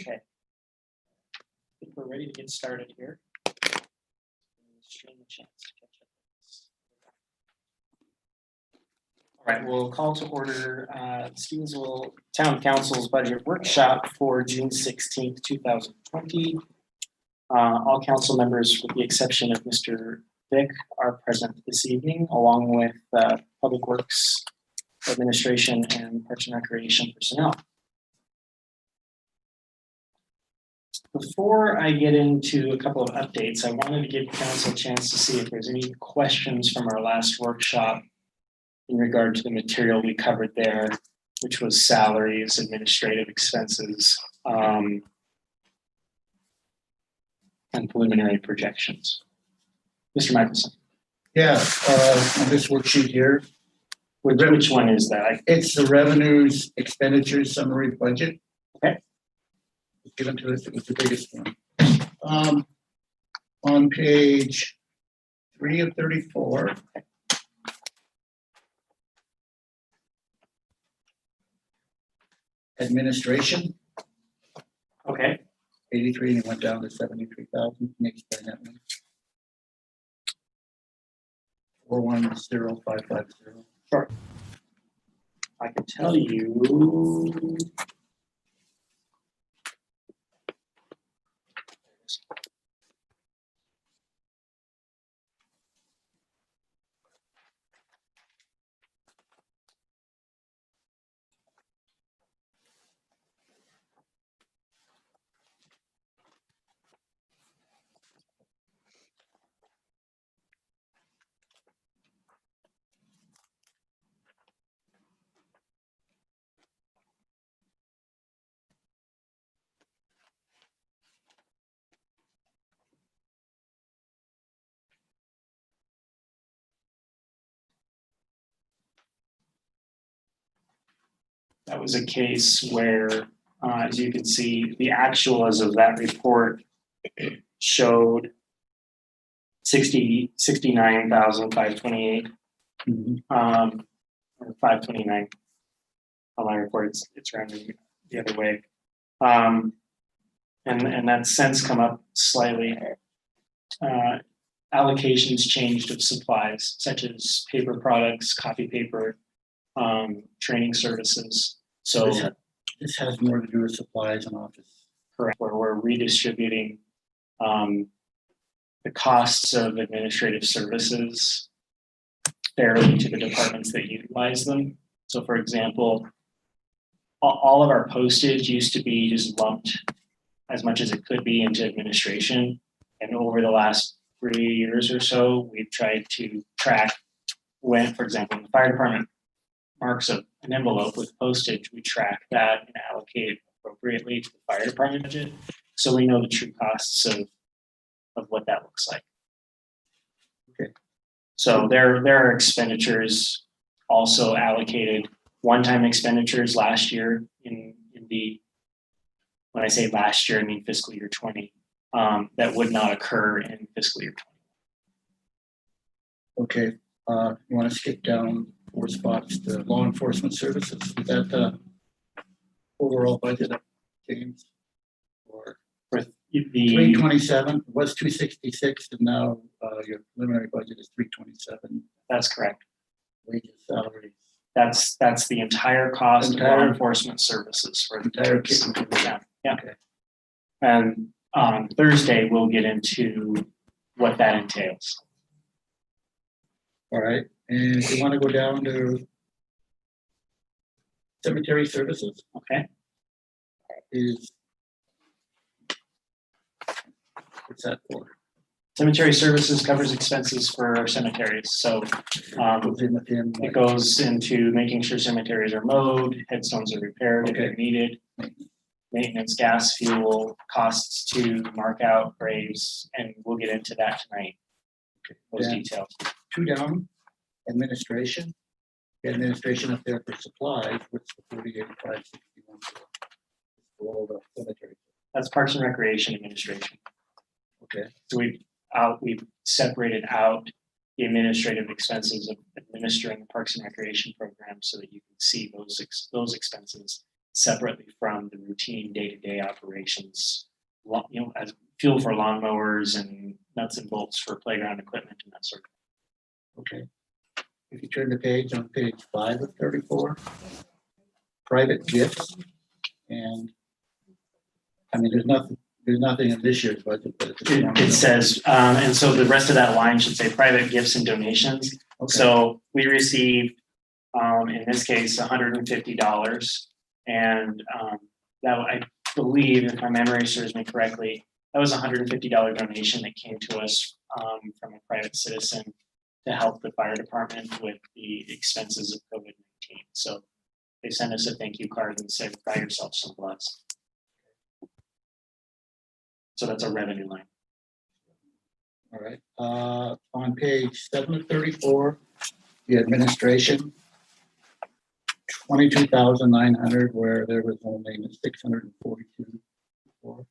Okay. I think we're ready to get started here. All right, we'll call to order Stevensville Town Council's budget workshop for June 16th, 2020. All council members, with the exception of Mr. Vick, are present this evening, along with Public Works Administration and Parks and Recreation personnel. Before I get into a couple of updates, I wanted to give council a chance to see if there's any questions from our last workshop in regard to the material we covered there, which was salaries, administrative expenses, and preliminary projections. Mr. Michelson. Yeah, on this worksheet here. Which one is that? It's the revenues, expenditures, summary budget. Okay. Given to us, it was the biggest one. On page 3 of 34. Administration. Okay. 83 and it went down to 73,000. Can you explain that one? 410550. Sure. I can tell you. That was a case where, as you can see, the actuals of that report showed 69,528, or 529 on my report. It's rounding the other way, and that's since come up slightly. Allocations changed of supplies such as paper products, copy paper, training services. So this has more to do with supplies and office. Correct. Where we're redistributing the costs of administrative services fairly to the departments that utilize them. So for example, all of our postage used to be just lumped as much as it could be into administration. And over the last 3 years or so, we've tried to track when, for example, the fire department marks an envelope with postage, we track that and allocate it appropriately to the fire department budget, so we know the true costs of what that looks like. Okay. So there are expenditures also allocated, one-time expenditures last year in the, when I say last year, I mean fiscal year 20, that would not occur in fiscal year 20. Okay, you want to skip down 4 spots to law enforcement services? Is that the overall budget of James? Or For the 327 was 266, and now your preliminary budget is 327. That's correct. Wages, salaries. That's the entire cost of law enforcement services for the Entire kids. kit. Yeah. Okay. And on Thursday we'll get into what that entails. All right, and if you want to go down to cemetery services, Okay. What's that for? Cemetery services covers expenses for our cemeteries. So it goes into making sure cemeteries are mowed, headstones are repaired if they're needed, maintenance, gas, fuel, costs to mark out graves, and we'll get into that tonight. Those details. 2 down, administration. The administration up there for supplies, which is 48,561 below the cemetery. That's Parks and Recreation Administration. Okay. So we've separated out the administrative expenses of administering the Parks and Recreation program so that you can see those expenses separately from the routine day-to-day operations, as fuel for lawnmowers and nuts and bolts for playground equipment and that sort of Okay. If you turn the page on page 5 of 34, private gifts, and I mean, there's nothing in this year's budget, but It says, and so the rest of that line should say private gifts and donations. Okay. So we received, in this case, $150, and that I believe, if my memory serves me correctly, that was a $150 donation that came to us from a private citizen to help the fire department with the expenses of COVID-19. So they sent us a thank you card and said, "Buy yourself some gloves." So that's a revenue line. All right. On page 7 of 34, the administration, 22,900, where there was only 642 before.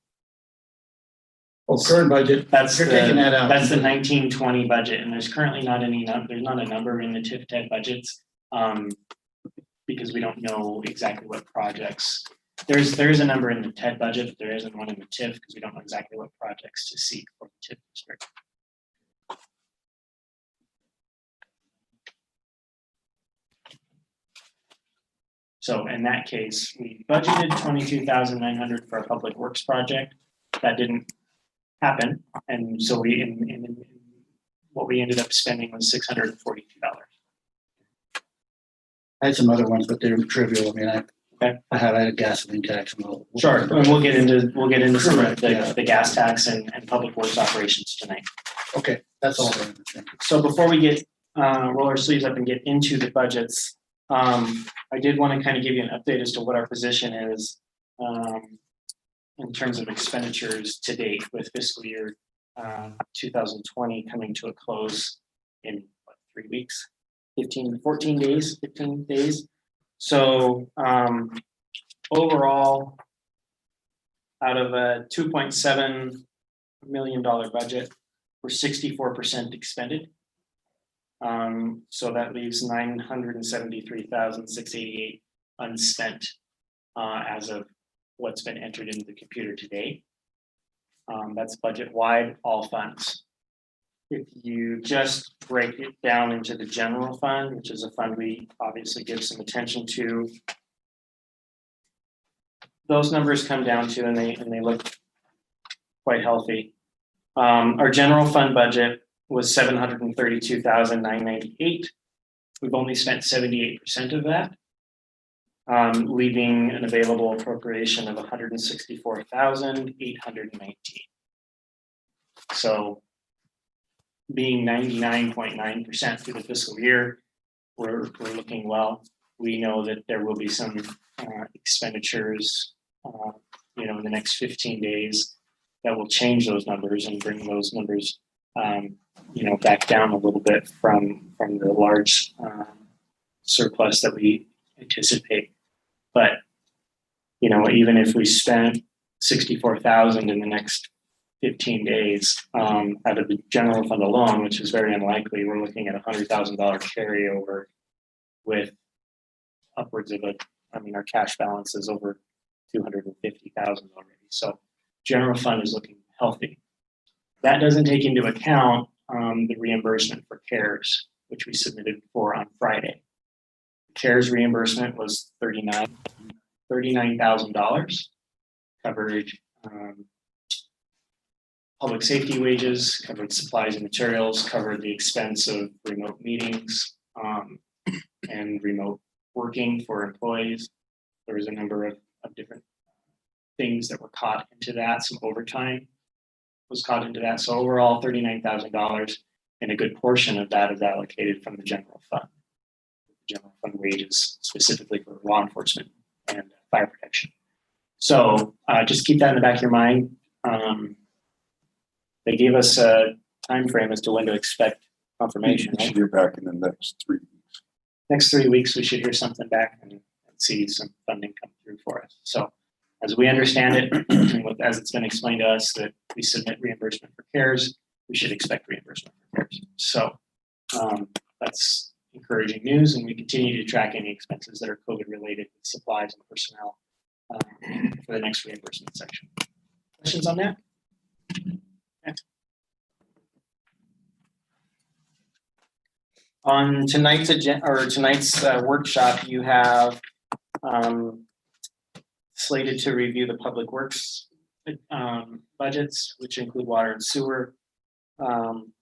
Oh, current budget. That's You're taking that out. That's the 1920 budget, and there's currently not there's not a number in the TIF-TED budgets because we don't know exactly what projects. There is a number in the TED budget, but there isn't one in the TIF because we don't know exactly what projects to seek for the TIF district. So in that case, we budgeted 22,900 for a public works project. That didn't happen, and so what we ended up spending was $642. I had some other ones, but they're trivial. I mean, Okay. I highlighted gasoline tax. And Sure, and we'll get into some of Yeah. the gas tax and public works operations tonight. Okay, that's all. Thank you. So before we get roll our sleeves up and get into the budgets, I did want to kind of give you an update as to what our position is in terms of expenditures to date with fiscal year 2020 coming to a close in 3 weeks, 14 days, 15 days. So overall, out of a $2.7 million budget, we're 64% expended. So that leaves $973,688 unspent as of what's been entered into the computer today. That's budget wide, all funds. If you just break it down into the general fund, which is a fund we obviously give some attention to, those numbers come down to, and they look quite healthy. Our general fund budget was $732,998. We've only spent 78% of that, leaving an available appropriation of $164,819. So being 99.9% through the fiscal year, we're looking well. We know that there will be some expenditures, in the next 15 days that will change those numbers and bring those numbers, back down a little bit from the large surplus that we anticipate. But, even if we spent $64,000 in the next 15 days out of the general fund alone, which is very unlikely, we're looking at $100,000 carryover with upwards of our cash balance is over $250,000 already. So general fund is looking healthy. That doesn't take into account the reimbursement for CARES, which we submitted for on Friday. CARES reimbursement was $39,000, covered public safety wages, covered supplies and materials, covered the expense of remote meetings and remote working for employees. There was a number of different things that were caught into that. Some overtime was caught into that. So overall, $39,000, and a good portion of that is allocated from the general fund. General fund wages specifically for law enforcement and fire protection. So just keep that in the back of your mind. They gave us a time frame as to when to expect confirmation. We should hear back in the next 3 weeks. Next 3 weeks, we should hear something back and see some funding come through for us. So as we understand it, as it's been explained to us that we submit reimbursement for CARES, we should expect reimbursement for CARES. So that's encouraging news, and we continue to track any expenses that are COVID related with supplies and personnel for the next reimbursement section. Questions on that? Okay. On tonight's agenda or tonight's workshop, you have slated to review the public works budgets, which include water and sewer,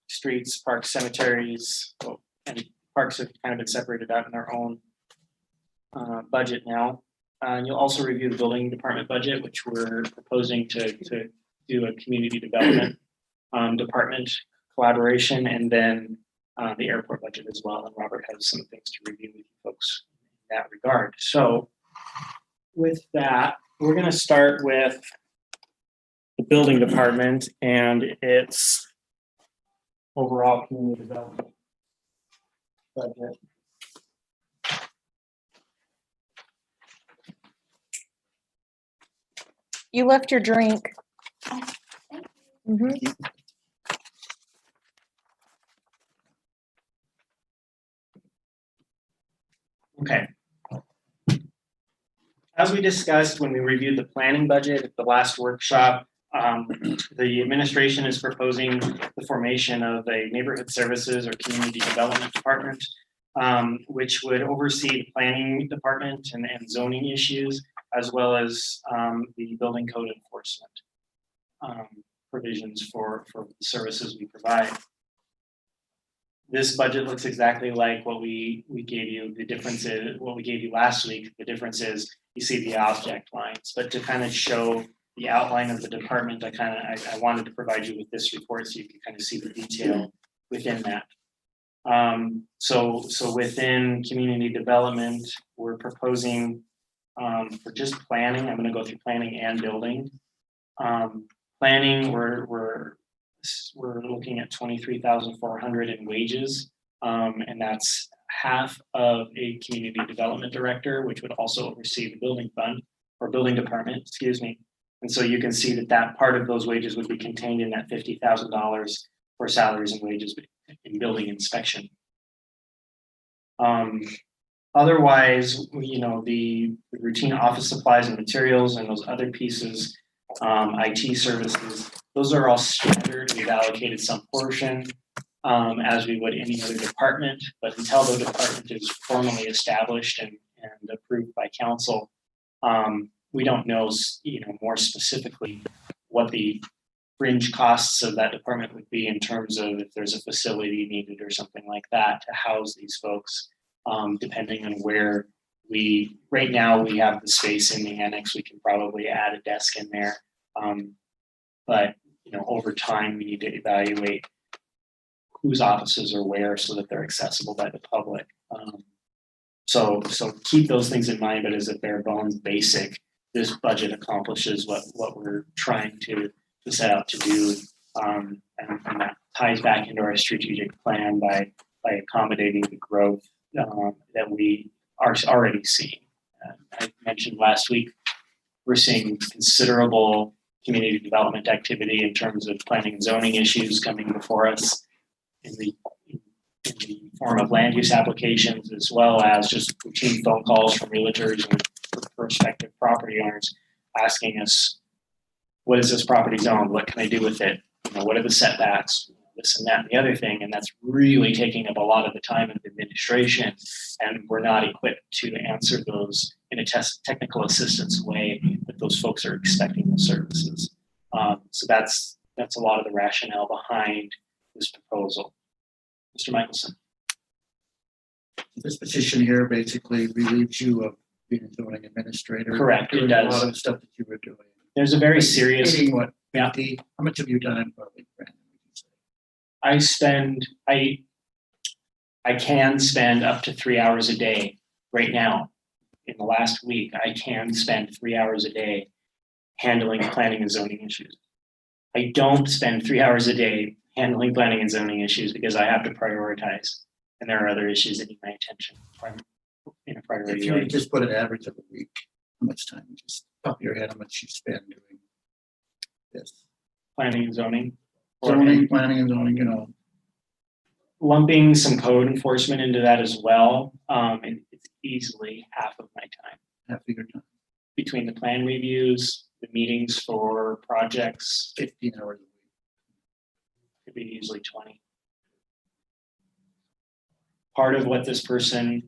streets, parks, cemeteries, and parks have kind of been separated out in their own budget now. And you'll also review the building department budget, which we're proposing to do a community development department collaboration, and then the airport budget as well. And Robert has some things to review with you folks in that regard. So with that, we're going to start with the building department and its overall community development budget. You left your drink. Mhm. Okay. As we discussed when we reviewed the planning budget at the last workshop, the administration is proposing the formation of a neighborhood services or community development department, which would oversee the planning department and zoning issues, as well as the building code enforcement provisions for the services we provide. This budget looks exactly like what we gave you. The difference is what we gave you last week. The difference is you see the object lines, but to kind of show the outline of the department, I wanted to provide you with this report so you can kind of see the detail within that. So within community development, we're proposing for just planning. I'm going to go through planning and building. Planning, we're looking at $23,400 in wages, and that's half of a community development director, which would also oversee the building fund or building department, excuse me. And so you can see that part of those wages would be contained in that $50,000 for salaries and wages in building inspection. Otherwise, the routine office supplies and materials and those other pieces, IT services, those are all standard. We've allocated some portion as we would any other department, but until the department is formally established and approved by council, we don't know, more specifically what the fringe costs of that department would be in terms of if there's a facility needed or something like that to house these folks, depending on where right now we have the space in the annex. We can probably add a desk in there. But over time, we need to evaluate whose offices are where so that they're accessible by the public. So keep those things in mind, but as a bare bones basic, this budget accomplishes what we're trying to set out to do. And that ties back into our strategic plan by accommodating the growth that we are already seeing. I mentioned last week, we're seeing considerable community development activity in terms of planning and zoning issues coming before us in the form of land use applications, as well as just routine phone calls from realtors and prospective property owners asking us, what is this property zoned? What can I do with it? What are the setbacks? This and that and the other thing. And that's really taking up a lot of the time of the administration. And we're not equipped to answer those in a technical assistance way that those folks are expecting the services. So that's a lot of the rationale behind this proposal. Mr. Michelson. This petition here basically relieves you of being a zoning administrator. Correct, it doing does. A lot of the stuff that you were doing. There's a very serious. Taking what? Yeah. 50? How much have you done? Probably, Brandon, I can spend up to 3 hours a day right now. In the last week, I can spend 3 hours a day handling planning and zoning issues. I don't spend 3 hours a day handling planning and zoning issues because I have to prioritize. And there are other issues that need my attention in a priority. if you would just put an average of a week, how much time, just top of your head, how much you spend doing this? Planning and zoning. Zoning, planning and zoning, Lumping some code enforcement into that as well. And it's easily half of my time. half of your time. between the plan reviews, the meetings for projects, 15 hours a week. could be usually 20. Part of what this person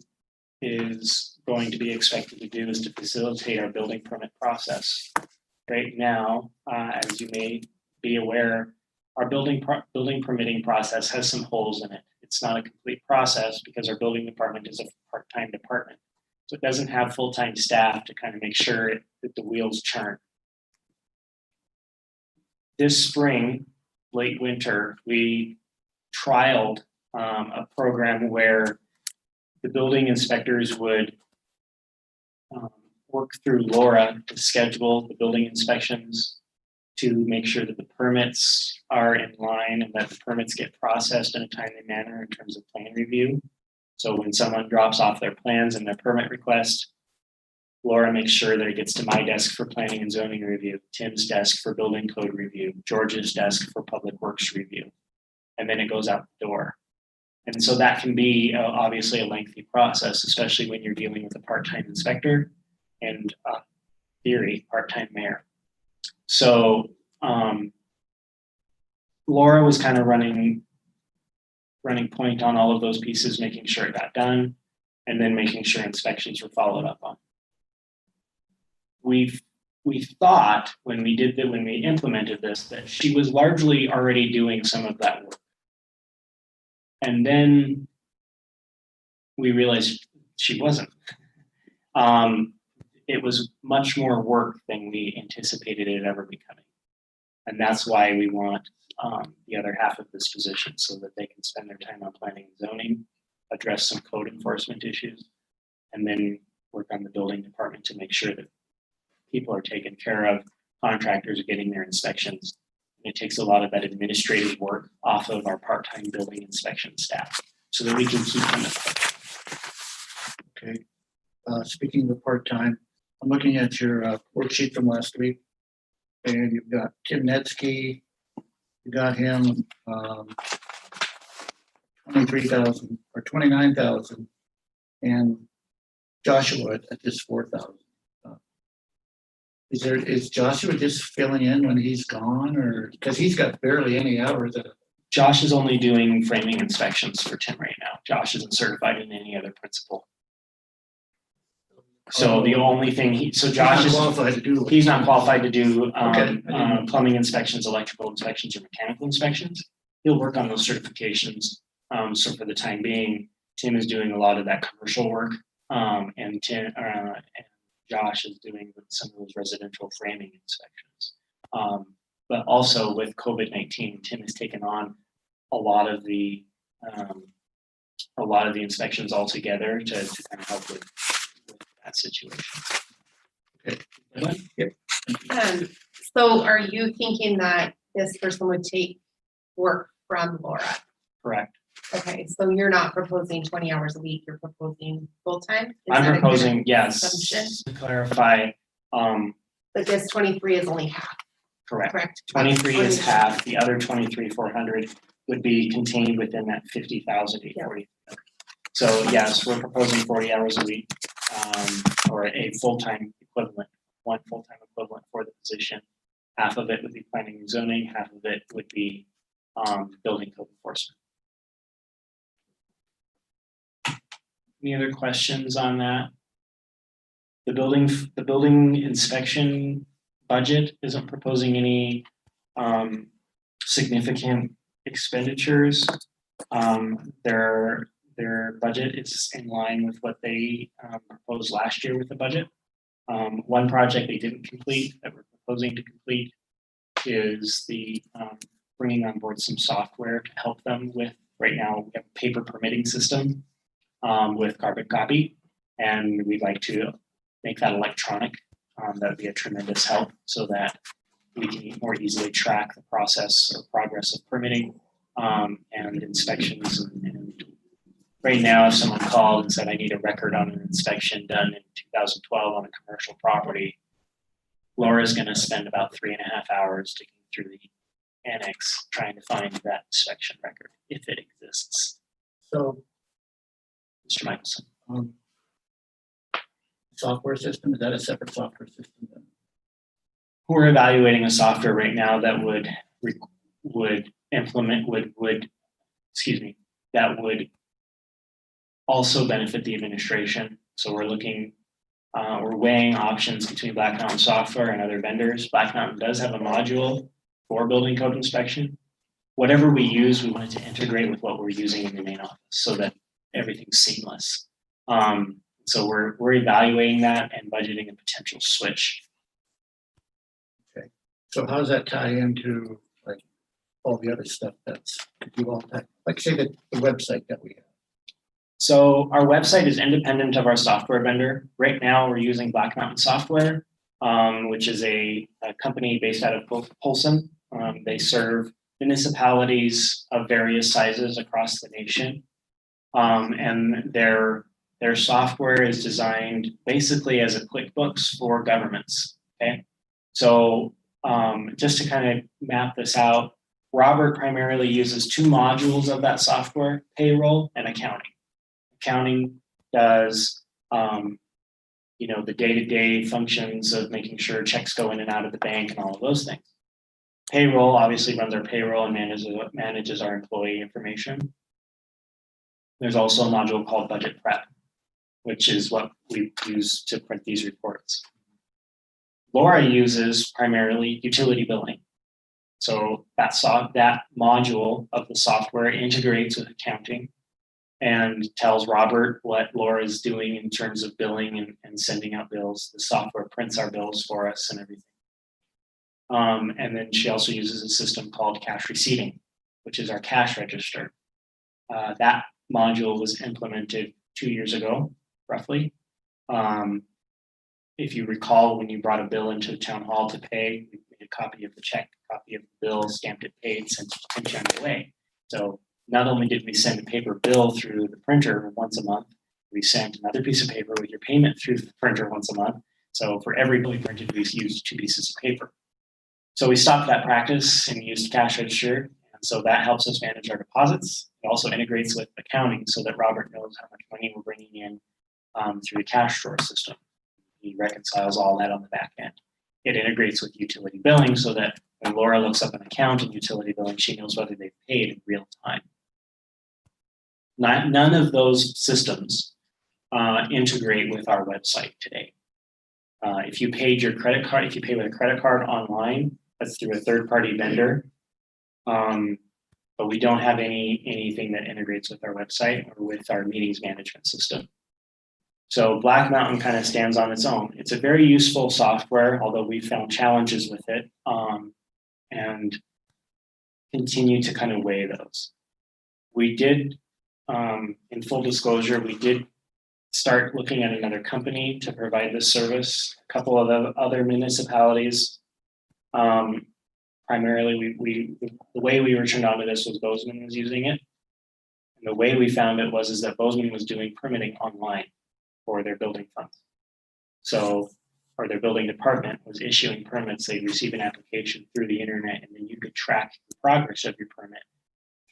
is going to be expected to do is to facilitate our building permit process. Right now, as you may be aware, our building permitting process has some holes in it. It's not a complete process because our building department is a part-time department. So it doesn't have full-time staff to kind of make sure that the wheels turn. This spring, late winter, we trialed a program where the building inspectors would work through Laura to schedule the building inspections to make sure that the permits are in line and that the permits get processed in a timely manner in terms of plan review. So when someone drops off their plans and their permit request, Laura makes sure that it gets to my desk for planning and zoning review, Tim's desk for building code review, George's desk for public works review, and then it goes out the door. And so that can be obviously a lengthy process, especially when you're dealing with a part-time inspector and theory, part-time mayor. So Laura was kind of running point on all of those pieces, making sure it got done, and then making sure inspections were followed up on. We thought when we implemented this that she was largely already doing some of that work. And then we realized she wasn't. It was much more work than we anticipated it ever becoming. And that's why we want the other half of this position so that they can spend their time on planning and zoning, address some code enforcement issues, and then work on the building department to make sure that people are taken care of, contractors are getting their inspections. It takes a lot of that administrative work off of our part-time building inspection staff so that we can keep them. Okay. Speaking of part-time, I'm looking at your worksheet from last week, and you've got Tim Netsky. You got him 23,000 or 29,000, and Joshua at this 4,000. Is Joshua just filling in when he's gone, or because he's got barely any hours? Josh is only doing framing inspections for Tim right now. Josh isn't certified in any other principle. So the only thing Josh is qualified to do. he's not qualified to do Okay. plumbing inspections, electrical inspections, or mechanical inspections. He'll work on those certifications. So for the time being, Tim is doing a lot of that commercial work, and Josh is doing some of those residential framing inspections. But also with COVID-19, Tim has taken on a lot of the inspections altogether to kind of help with that situation. Okay. Yep. So are you thinking that this person would take work from Laura? Correct. Okay, so you're not proposing 20 hours a week, you're proposing full-time? Is that I'm a good proposing, yes, assumption? to clarify, But this 23 is only half, correct. correct? 23 is half, the other 23,400 would be contained within that 50,840. So yes, we're proposing 40 hours a week, or a full-time equivalent, one full-time equivalent for the position. Half of it would be planning and zoning, half of it would be building code enforcement. Any other questions on that? The building inspection budget isn't proposing any significant expenditures. Their budget is in line with what they proposed last year with the budget. One project they didn't complete that we're proposing to complete is the bringing on board some software to help them with, right now we have a paper permitting system with carbon copy, and we'd like to make that electronic. That would be a tremendous help so that we can more easily track the process or progress of permitting and inspections. And right now, if someone called and said, I need a record on an inspection done in 2012 on a commercial property, Laura's going to spend about 3.5 hours digging through the annex trying to find that inspection record, if it exists. So, Mr. Michelson. software system? Is that a separate software system? We're evaluating a software right now that would implement, excuse me, that would also benefit the administration. So we're weighing options between Black Mountain Software and other vendors. Black Mountain does have a module for building code inspection. Whatever we use, we want it to integrate with what we're using in the main office so that everything's seamless. So we're evaluating that and budgeting a potential switch. So how does that tie into like all the other stuff that's, you all, like say the website that we have? So our website is independent of our software vendor. Right now, we're using Black Mountain Software, which is a company based out of Polson. They serve municipalities of various sizes across the nation. And their software is designed basically as a QuickBooks for governments, okay? So just to kind of map this out, Robert primarily uses two modules of that software, payroll and accounting. Accounting does, the day-to-day functions of making sure checks go in and out of the bank and all of those things. Payroll obviously runs our payroll and manages our employee information. There's also a module called budget prep, which is what we use to print these reports. Laura uses primarily utility billing. So that module of the software integrates with accounting and tells Robert what Laura is doing in terms of billing and sending out bills. The software prints our bills for us and everything. And then she also uses a system called cash receipting, which is our cash register. That module was implemented 2 years ago, roughly. If you recall, when you brought a bill into the town hall to pay, we made a copy of the check, copy of the bill, stamped it, paid, sent it to the away. So not only did we send a paper bill through the printer once a month, we sent another piece of paper with your payment through the printer once a month. So for every bill we printed, we used 2 pieces of paper. So we stopped that practice and used cash register. And so that helps us manage our deposits. It also integrates with accounting so that Robert knows how much money we're bringing in through the cash drawer system. He reconciles all that on the back end. It integrates with utility billing so that when Laura looks up an account in utility billing, she knows whether they've paid in real time. None of those systems integrate with our website today. If you paid your credit card, if you pay with a credit card online, that's through a third-party vendor. But we don't have anything that integrates with our website or with our meetings management system. So Black Mountain kind of stands on its own. It's a very useful software, although we found challenges with it and continue to kind of weigh those. We did, in full disclosure, we did start looking at another company to provide this service. A couple of other municipalities. Primarily, the way we were turned on to this was Bozeman was using it. And the way we found it was that Bozeman was doing permitting online for their building funds. So, or their building department was issuing permits. They'd receive an application through the internet, and then you could track the progress of your permit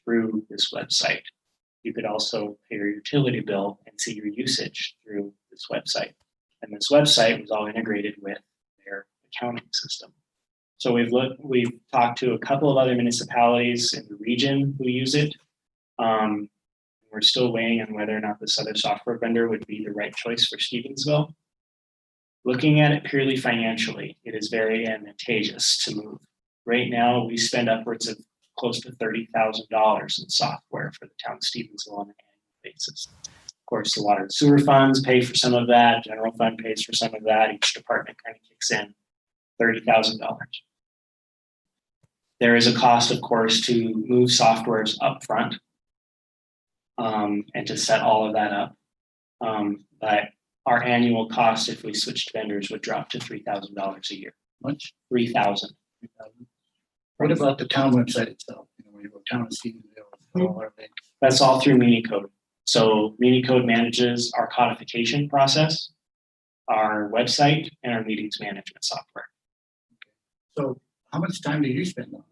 through this website. You could also pay your utility bill and see your usage through this website. And this website was all integrated with their accounting system. So we've talked to a couple of other municipalities in the region who use it. We're still weighing on whether or not this other software vendor would be the right choice for Stevensville. Looking at it purely financially, it is very advantageous to move. Right now, we spend upwards of close to $30,000 in software for the town of Stevensville on an annual basis. Of course, the water and sewer funds pay for some of that. General fund pays for some of that. Each department kind of kicks in $30,000. There is a cost, of course, to move softwares up front and to set all of that up. But our annual cost, if we switched vendors, would drop to $3,000 a year. Much? 3,000. What about the town website itself? When you go town of Stevensville, all our things. That's all through Municipal. So Municipal manages our codification process, our website, and our meetings management software. So how much time do you spend on it?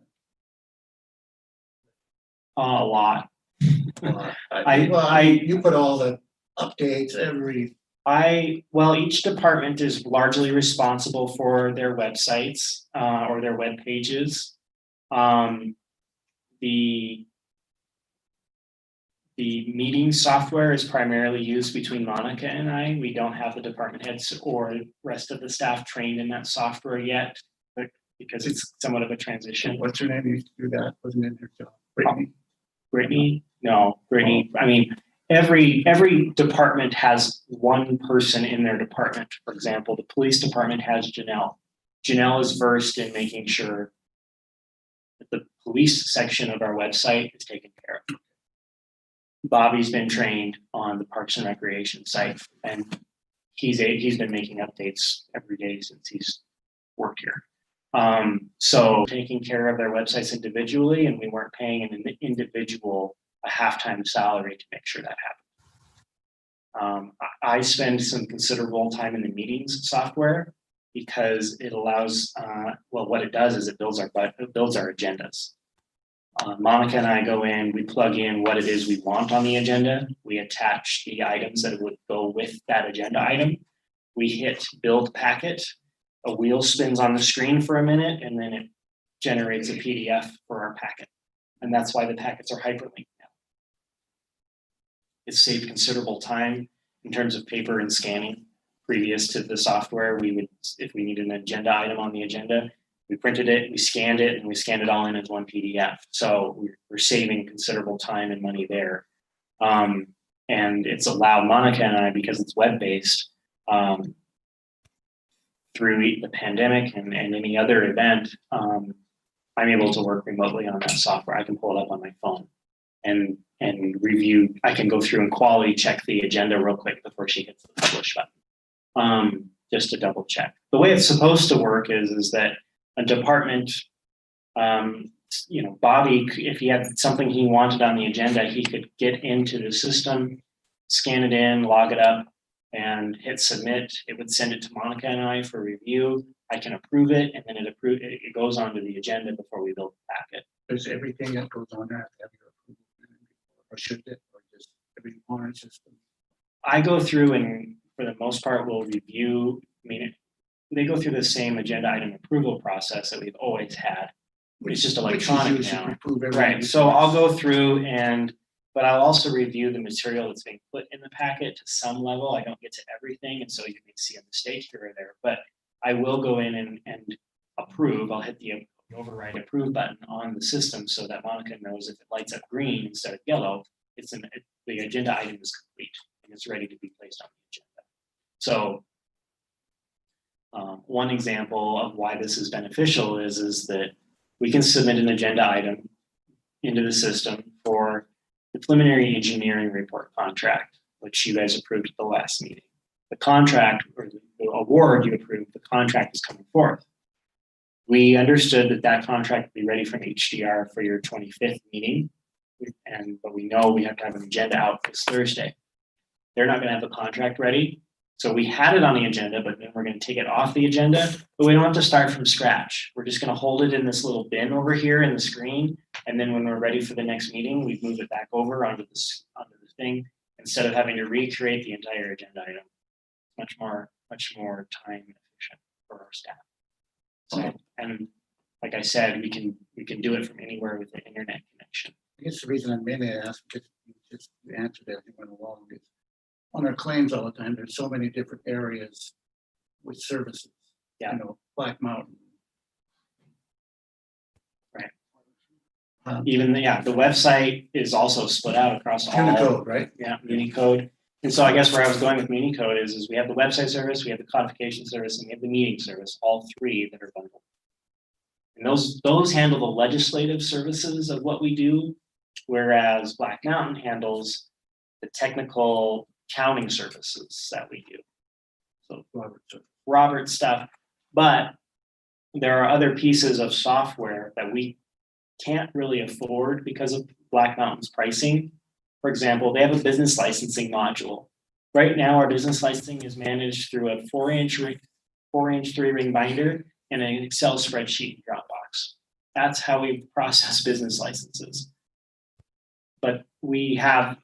A lot. You put all the updates every Well, each department is largely responsible for their websites, or their web pages. The meeting software is primarily used between Monica and I. We don't have the department heads or rest of the staff trained in that software yet, but because it's somewhat of a transition. What's her name used to do that? Wasn't in her job. Brittany. Brittany? No, Brittany. I mean, every department has one person in their department. For example, the police department has Janelle. Janelle is versed in making sure that the police section of our website is taken care of. Bobby's been trained on the Parks and Recreation site, and he's been making updates every day since he's worked here. So taking care of their websites individually, and we weren't paying an individual a half-time salary to make sure that happened. I spend some considerable time in the meetings software because it allows, well, what it does is it builds our agendas. Monica and I go in, we plug in what it is we want on the agenda. We attach the items that would go with that agenda item. We hit build packet. A wheel spins on the screen for a minute, and then it generates a PDF for our packet. And that's why the packets are hyperlinked now. It saved considerable time in terms of paper and scanning. Previous to the software, we would, if we needed an agenda item on the agenda, we printed it, we scanned it, and we scanned it all in as one PDF. So we're saving considerable time and money there. And it's allowed Monica and I, because it's web-based, through the pandemic and any other event, I'm able to work remotely on that software. I can pull it up on my phone and review. I can go through and quality check the agenda real quick before she hits the publish button, just to double check. The way it's supposed to work is that a department, Bobby, if he had something he wanted on the agenda, he could get into the system, scan it in, log it up, and hit submit. It would send it to Monica and I for review. I can approve it, and then it goes onto the agenda before we build the packet. Does everything that goes on there have your approval, or should it, or just every honor system? I go through and, for the most part, will review. I mean, they go through the same agenda item approval process that we've always had. It's just electronic now. Right. So I'll go through but I'll also review the material that's being put in the packet to some level. I don't get to everything, and so you may see a mistake here or there, but I will go in and approve. I'll hit the override approve button on the system so that Monica knows if it lights up green instead of yellow, the agenda item is complete and it's ready to be placed on the agenda. So one example of why this is beneficial is that we can submit an agenda item into the system for the preliminary engineering report contract, which you guys approved at the last meeting. The contract, or the award you approved, the contract is coming forth. We understood that contract would be ready from HDR for your 25th meeting, but we know we have to have an agenda out this Thursday. They're not going to have the contract ready. So we had it on the agenda, but then we're going to take it off the agenda, but we don't have to start from scratch. We're just going to hold it in this little bin over here in the screen. And then when we're ready for the next meeting, we move it back over onto the thing instead of having to recreate the entire agenda item. Much more time efficient for our staff. So, and like I said, we can do it from anywhere with the internet connection. I guess the reason I mainly asked, because you just answered as you went along, is on our claims all the time, there's so many different areas with services. Yeah. Black Mountain. Right. Even the website is also split out across all. Unicode, right? Yeah, Municode. And so I guess where I was going with Municode is we have the website service, we have the codification service, and we have the meeting service, all three that are bundled. And those handle the legislative services of what we do, whereas Black Mountain handles the technical accounting services that we do. So Robert stuff, but there are other pieces of software that we can't really afford because of Black Mountain's pricing. For example, they have a business licensing module. Right now, our business licensing is managed through a 4-inch 3-ring binder and an Excel spreadsheet in Dropbox. That's how we process business licenses. But we have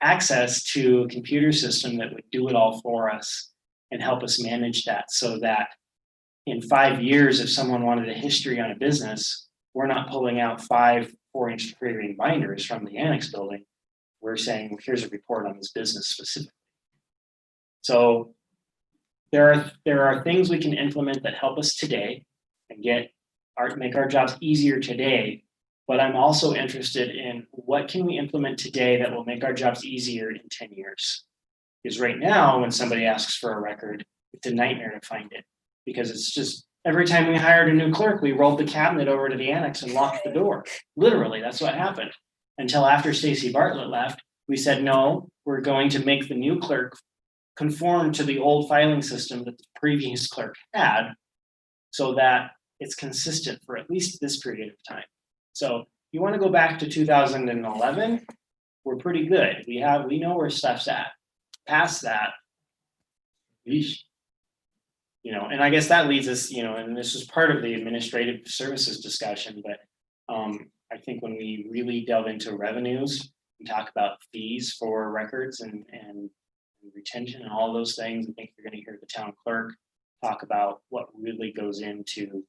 access to a computer system that would do it all for us and help us manage that, so that in 5 years, if someone wanted a history on a business, we're not pulling out 5 4-inch 3-ring binders from the annex building. We're saying, well, here's a report on this business specifically. So there are things we can implement that help us today and make our jobs easier today. But I'm also interested in what can we implement today that will make our jobs easier in 10 years. Because right now, when somebody asks for a record, it's a nightmare to find it. Because it's just, every time we hired a new clerk, we rolled the cabinet over to the annex and locked the door. Literally, that's what happened. Until after Stacy Bartlett left, we said, no, we're going to make the new clerk conform to the old filing system that the previous clerk had, so that it's consistent for at least this period of time. So you want to go back to 2011, we're pretty good. We know where stuff's at. Past that, yeesh. And I guess that leads us, and this was part of the administrative services discussion, but I think when we really delve into revenues, we talk about fees for records and retention and all those things. I think you're going to hear the town clerk talk about what really goes into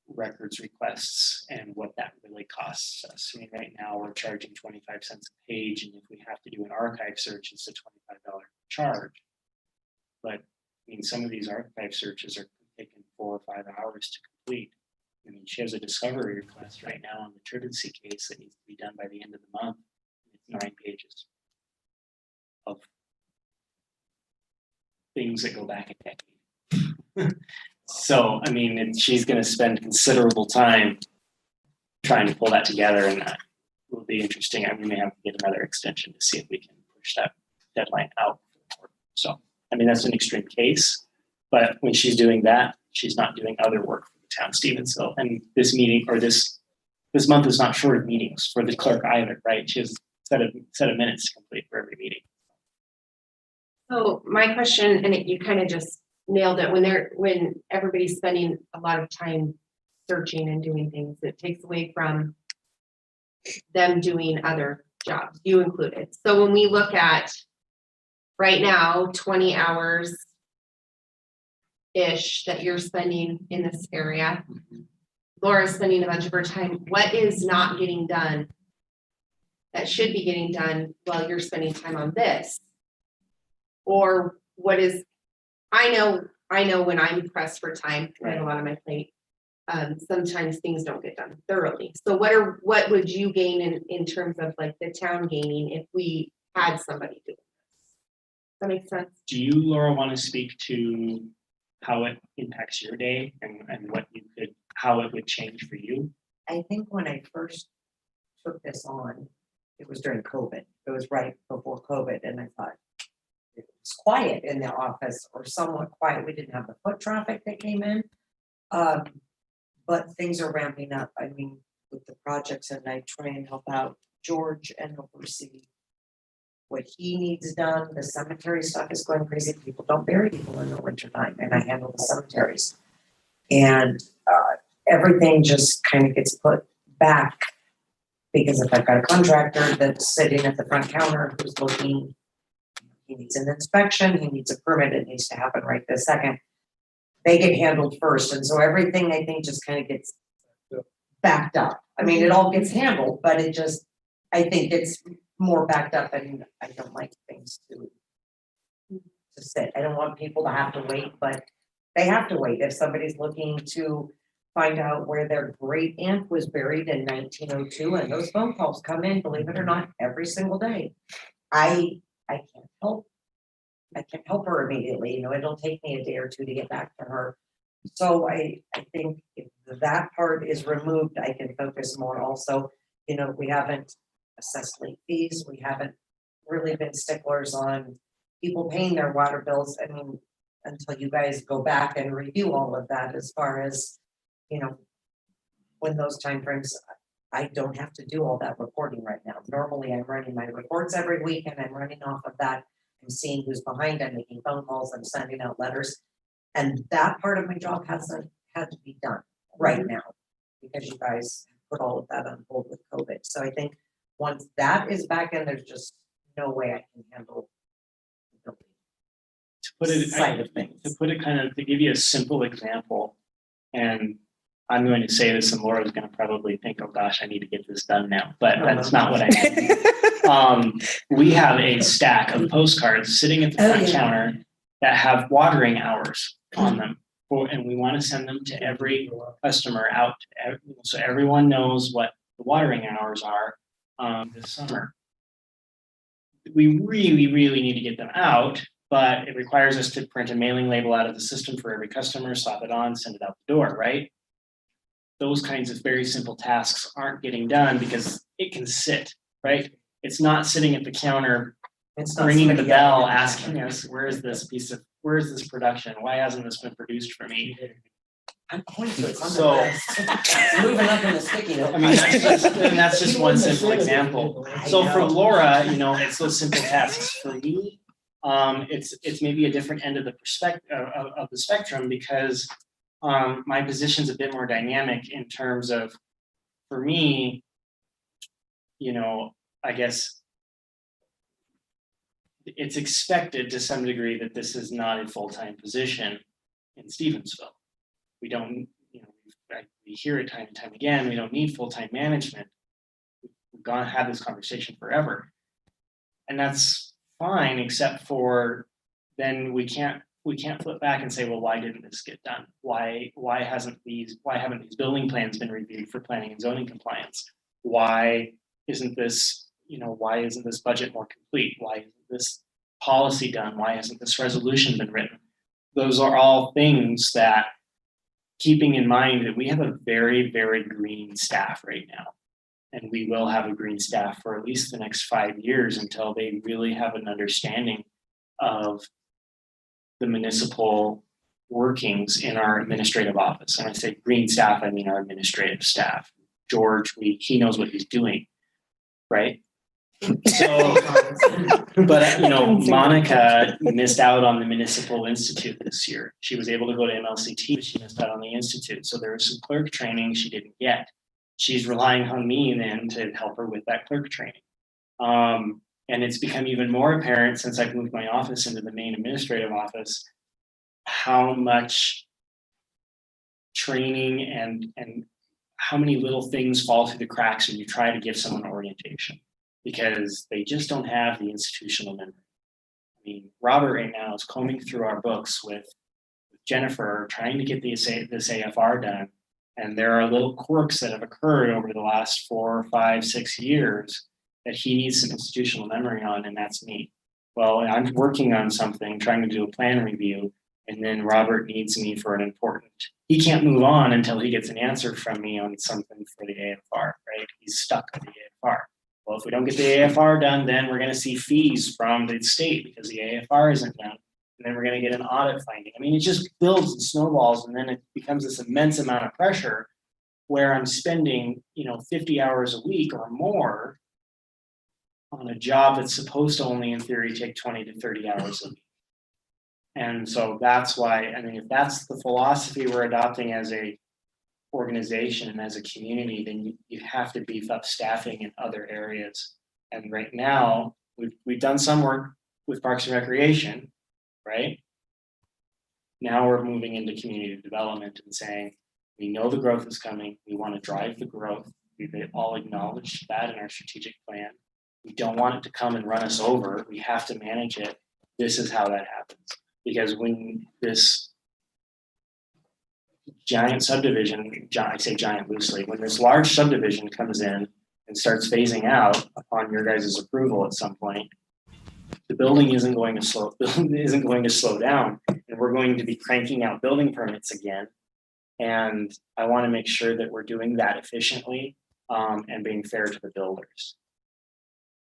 records requests and what that really costs us. I mean, right now we're charging 25 cents a page, and if we have to do an archive search, it's a $25 charge. But I mean, some of these archive searches are taking 4 or 5 hours to complete. I mean, she has a discovery request right now on the Tridency case that needs to be done by the end of the month. It's 9 pages of things that go back a decade. So, I mean, she's going to spend considerable time trying to pull that together, and that will be interesting. We may have to get another extension to see if we can push that deadline out. So, I mean, that's an extreme case, but when she's doing that, she's not doing other work for the town of Stevensville. And this meeting, or this month, is not short of meetings for the clerk either, right? She has a set of minutes to complete for every meeting. So my question, and you kind of just nailed it, when everybody's spending a lot of time searching and doing things, it takes away from them doing other jobs, you included. So when we look at right now, 20 hours ish that you're spending in this area, Laura's spending a bunch of her time. What is not getting done that should be getting done while you're spending time on this? Or what is, I know when I'm pressed for time, I have a lot on my plate. Sometimes things don't get done thoroughly. So what would you gain in terms of like the town gaining if we had somebody do it? Does that make sense? Do you, Laura, want to speak to how it impacts your day and how it would change for you? I think when I first took this on, it was during COVID. It was right before COVID, and I thought it was quiet in the office, or somewhat quiet. We didn't have the foot traffic that came in, but things are ramping up. I mean, with the projects, and I try and help out George and oversee what he needs done. The cemetery stuff is going crazy. People don't bury people in the winter time, and I handle the cemeteries. And everything just kind of gets put back, because if I've got a contractor that's sitting at the front counter who's looking, he needs an inspection, he needs a permit, it needs to happen right this second. They get handled first, and so everything I think just kind of gets backed up. I mean, it all gets handled, but it just, I think it's more backed up, and I don't like things to sit. I don't want people to have to wait, but they have to wait. If somebody's looking to find out where their great aunt was buried in 1902, and those phone calls come in, believe it or not, every single day. I can't help her immediately. It'll take me a day or two to get back to her. So I think if that part is removed, I can focus more. Also, we haven't assessed late fees. We haven't really been sticklers on people paying their water bills. I mean, until you guys go back and review all of that, as far as, when those timeframes, I don't have to do all that reporting right now. Normally I'm running my reports every week, and I'm running off of that. I'm seeing who's behind, I'm making phone calls, I'm sending out letters. And that part of my job hasn't had to be done right now, because you guys put all of that on hold with COVID. So I think once that is back in, there's just no way I can handle. the building To put it, Side of things. to put it kind of, to give you a simple example, and I'm going to say this and Laura's gonna probably think, oh gosh, I need to get this done now, but that's not what I meant. We have a stack of postcards sitting at the Oh, front yeah. counter that have watering hours on them. And we want to send them to every customer out, so everyone knows what the watering hours are this summer. We really need to get them out, but it requires us to print a mailing label out of the system for every customer, slap it on, send it out the door, right? Those kinds of very simple tasks aren't getting done because it can sit, right? It's not sitting at the counter, It's not ringing the somebody bell, yelling at the asking counter. us, where's this production? Why hasn't this been produced for me? I'm going to, it's on So- the list. It's moving up in the sticky note. I mean, that's just one simple example. So for Laura, it's those simple tasks. For me, it's maybe a different end of the of the spectrum because my position's a bit more dynamic in terms of, for me, I guess it's expected to some degree that this is not a full-time position in Stevensville. We don't, we hear it time and time again, we don't need full-time management. We've had this conversation forever. And that's fine, except for then we can't flip back and say, well, why didn't this get done? Why haven't these building plans been reviewed for planning and zoning compliance? Why isn't this budget more complete? Why isn't this policy done? Why hasn't this resolution been written? Those are all things that, keeping in mind that we have a very, very green staff right now. And we will have a green staff for at least the next 5 years until they really have an understanding of the municipal workings in our administrative office. And I say green staff, I mean our administrative staff. George, he knows what he's doing, right? So, but Monica missed out on the Municipal Institute this year. She was able to go to MLCT, but she missed out on the Institute. So there was some clerk training she didn't get. She's relying on me then to help her with that clerk training. And it's become even more apparent since I've moved my office into the main administrative office, how much training and how many little things fall through the cracks when you try to give someone orientation, because they just don't have the institutional memory. I mean, Robert right now is combing through our books with Jennifer, trying to get this AFR done. And there are little quirks that have occurred over the last 4, 5, 6 years that he needs some institutional memory on, and that's me. Well, I'm working on something, trying to do a plan review, and then Robert needs me for an important, he can't move on until he gets an answer from me on something for the AFR, right? He's stuck with the AFR. Well, if we don't get the AFR done, then we're going to see fees from the state because the AFR isn't done. And then we're going to get an audit finding. I mean, it just builds and snowballs, and then it becomes this immense amount of pressure where I'm spending, 50 hours a week or more on a job that's supposed to only in theory take 20 to 30 hours a week. And so that's why, if that's the philosophy we're adopting as a organization and as a community, then you have to beef up staffing in other areas. And right now, we've done some work with Parks and Recreation, right? Now we're moving into community development and saying, we know the growth is coming. We want to drive the growth. We've all acknowledged that in our strategic plan. We don't want it to come and run us over. We have to manage it. This is how that happens. Because when this giant subdivision, I say giant loosely, when this large subdivision comes in and starts phasing out upon your guys' approval at some point, the building isn't going to slow down, and we're going to be cranking out building permits again. And I want to make sure that we're doing that efficiently and being fair to the builders.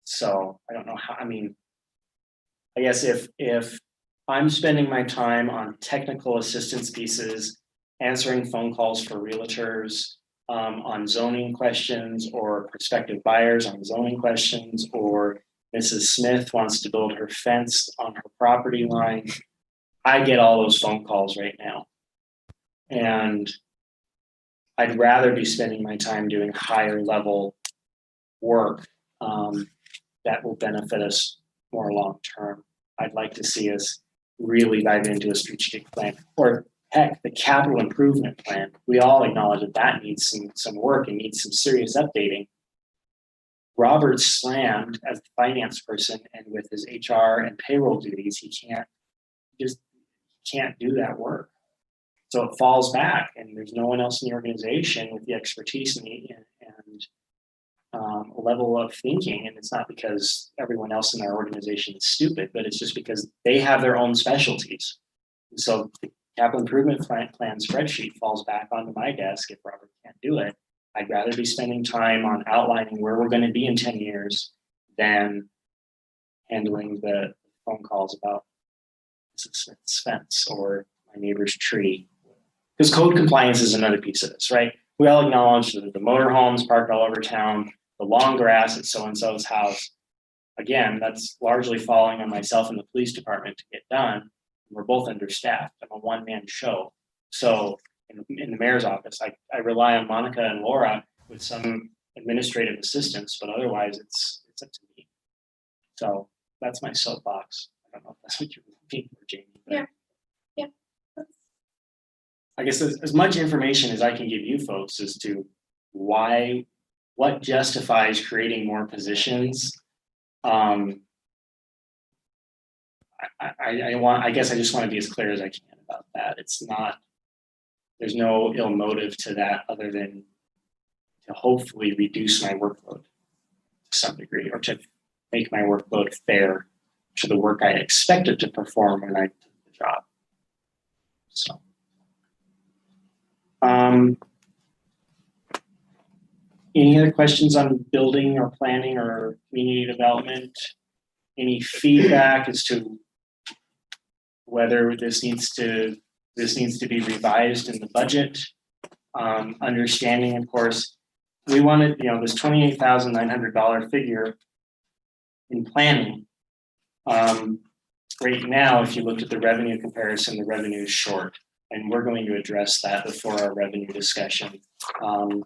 So I don't know how, I guess if I'm spending my time on technical assistance pieces, answering phone calls for realtors on zoning questions, or prospective buyers on zoning questions, or Mrs. Smith wants to build her fence on her property line, I get all those phone calls right now. And I'd rather be spending my time doing higher level work that will benefit us more long-term. I'd like to see us really dive into a strategic plan, or heck, the capital improvement plan. We all acknowledge that that needs some work and needs some serious updating. Robert slammed as the finance person, and with his HR and payroll duties, he can't do that work. So it falls back, and there's no one else in the organization with the expertise and a level of thinking. And it's not because everyone else in our organization is stupid, but it's just because they have their own specialties. So the capital improvement plan spreadsheet falls back onto my desk if Robert can't do it. I'd rather be spending time on outlining where we're going to be in 10 years than handling the phone calls about this fence or my neighbor's tree. Because code compliance is another piece of this, right? We all acknowledge that the motorhomes parked all over town, the long grass at so-and-so's house. Again, that's largely falling on myself and the police department to get done. We're both understaffed. I'm a one-man show. So in the mayor's office, I rely on Monica and Laura with some administrative assistance, but otherwise it's up to me. So that's my soapbox. I don't know if that's what you're looking for, Jamie. Yeah. I guess as much information as I can give you folks as to what justifies creating more positions. I guess I just want to be as clear as I can about that. It's not, there's no ill motive to that other than to hopefully reduce my workload to some degree, or to make my workload fair to the work I expected to perform when I did the job. So. Any other questions on building or planning or community development? Any feedback as to whether this needs to be revised in the budget? Understanding, of course, we wanted, this $28,900 figure in planning. Right now, if you looked at the revenue comparison, the revenue is short. And we're going to address that before our revenue discussion on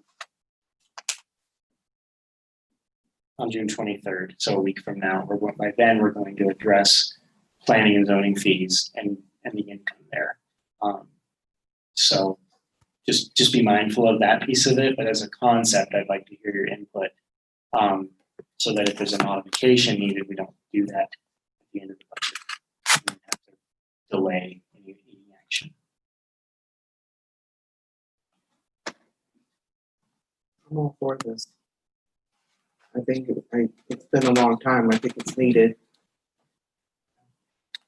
June 23rd. So a week from now, by then we're going to address planning and zoning fees and the income there. So just be mindful of that piece of it. But as a concept, I'd like to hear your input so that if there's a modification needed, we don't do that at the end of the budget. We don't have to delay any action. I'm all for this. I think it's been a long time. I think it's needed.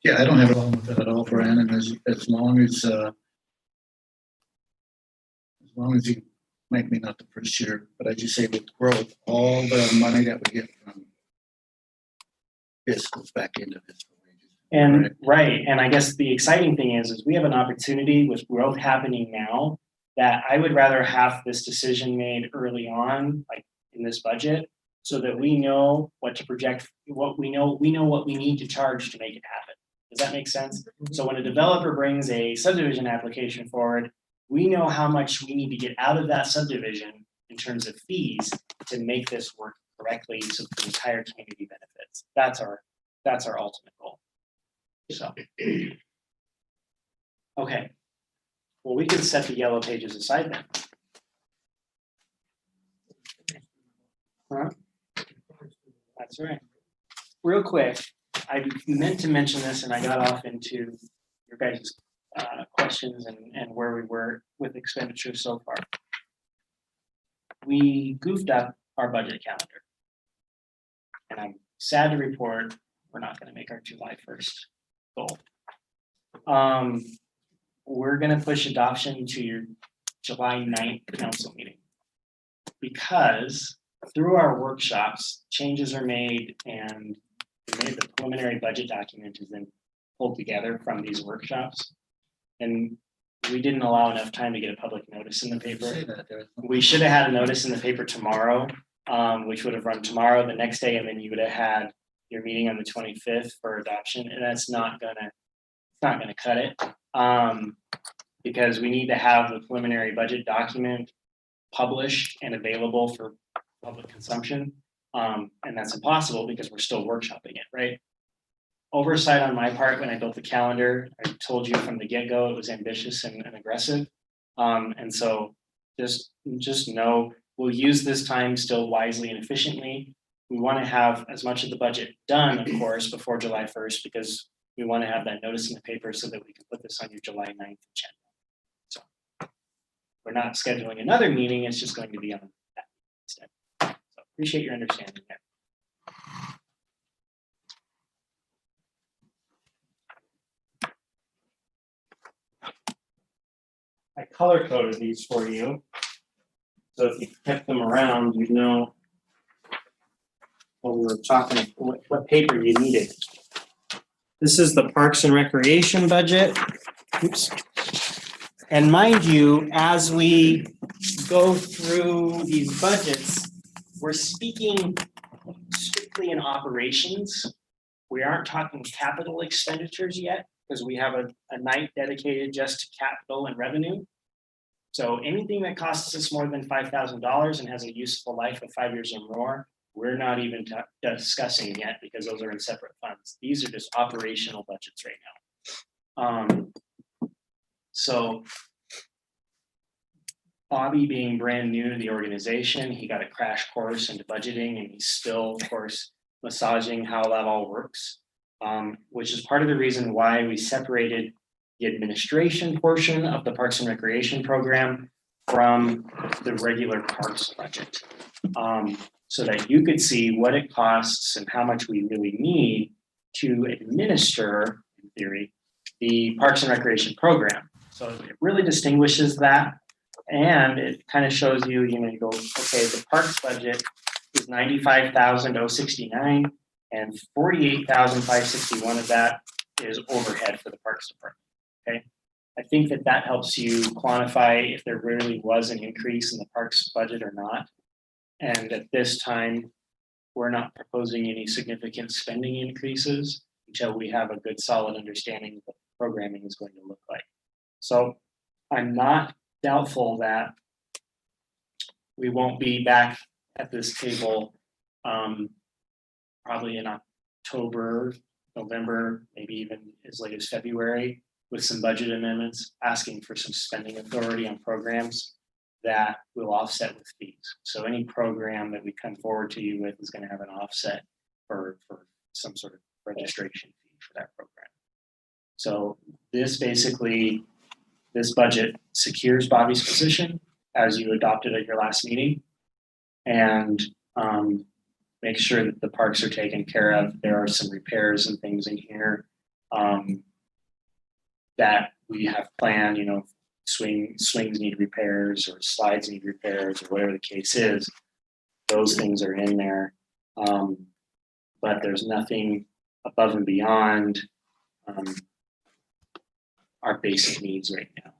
Yeah, I don't have a problem with that at all, Brian, and as long as you make me not the first year, but as you say, with growth, all the money that we get from this goes back into fiscal wages. And right, and I guess the exciting thing is we have an opportunity with growth happening now that I would rather have this decision made early on, like in this budget, so that we know what to project, what we know what we need to charge to make it happen. Does that make sense? So when a developer brings a subdivision application forward, we know how much we need to get out of that subdivision in terms of fees to make this work correctly so the entire community benefits. That's our ultimate goal. So, okay. Well, we can set the yellow pages aside then. Huh? That's right. Real quick, I meant to mention this and I got off into your guys' questions and where we were with expenditures so far. We goofed up our budget calendar. And I'm sad to report we're not going to make our July 1st goal. We're going to push adoption to your July 9th council meeting because through our workshops, changes are made and the preliminary budget document is then pulled together from these workshops. And we didn't allow enough time to get a public notice in the paper. We should have had a notice in the paper tomorrow, which would have run tomorrow, the next day, and then you would have had your meeting on the 25th for adoption. And that's not gonna cut it. Because we need to have the preliminary budget document published and available for public consumption And that's impossible because we're still workshopping it, right? Oversight on my part when I built the calendar, I told you from the get-go, it was ambitious and aggressive. And so just know, we'll use this time still wisely and efficiently. We want to have as much of the budget done, of course, before July 1st, because we want to have that notice in the paper so that we can put this on your July 9th agenda. So we're not scheduling another meeting, it's just going to be on that instead. So appreciate your understanding there. I color coded these for you. So if you kept them around, you'd know when we were talking, what paper you needed. This is the Parks and Recreation budget. Oops. And mind you, as we go through these budgets, we're speaking strictly in operations. We aren't talking capital expenditures yet, because we have a night dedicated just to capital and revenue. So anything that costs us more than $5,000 and has a useful life of 5 years or more, we're not even discussing yet because those are in separate funds. These are just operational budgets right now. So Bobby being brand new to the organization, he got a crash course into budgeting, and he's still, of course, massaging how that all works, which is part of the reason why we separated the administration portion of the Parks and Recreation program from the regular parks budget, so that you could see what it costs and how much we really need to administer, in theory, the Parks and Recreation program. So it really distinguishes that, and it kind of shows you, you go, okay, the parks budget is $95,069, and $48,561 of that is overhead for the Parks Department. Okay, I think that helps you quantify if there really was an increase in the parks budget or not. And at this time, we're not proposing any significant spending increases until we have a good, solid understanding of what the programming is going to look like. So I'm not doubtful that we won't be back at this table probably in October, November, maybe even as late as February, with some budget amendments, asking for some spending authority on programs that will offset with fees. So any program that we come forward to you with is going to have an offset for some sort of registration fee for that program. So this budget secures Bobby's position as you adopted at your last meeting, and make sure that the parks are taken care of. There are some repairs and things in here that we have planned, swings need repairs or slides need repairs or whatever the case is. Those things are in there. But there's nothing above and beyond our basic needs right now.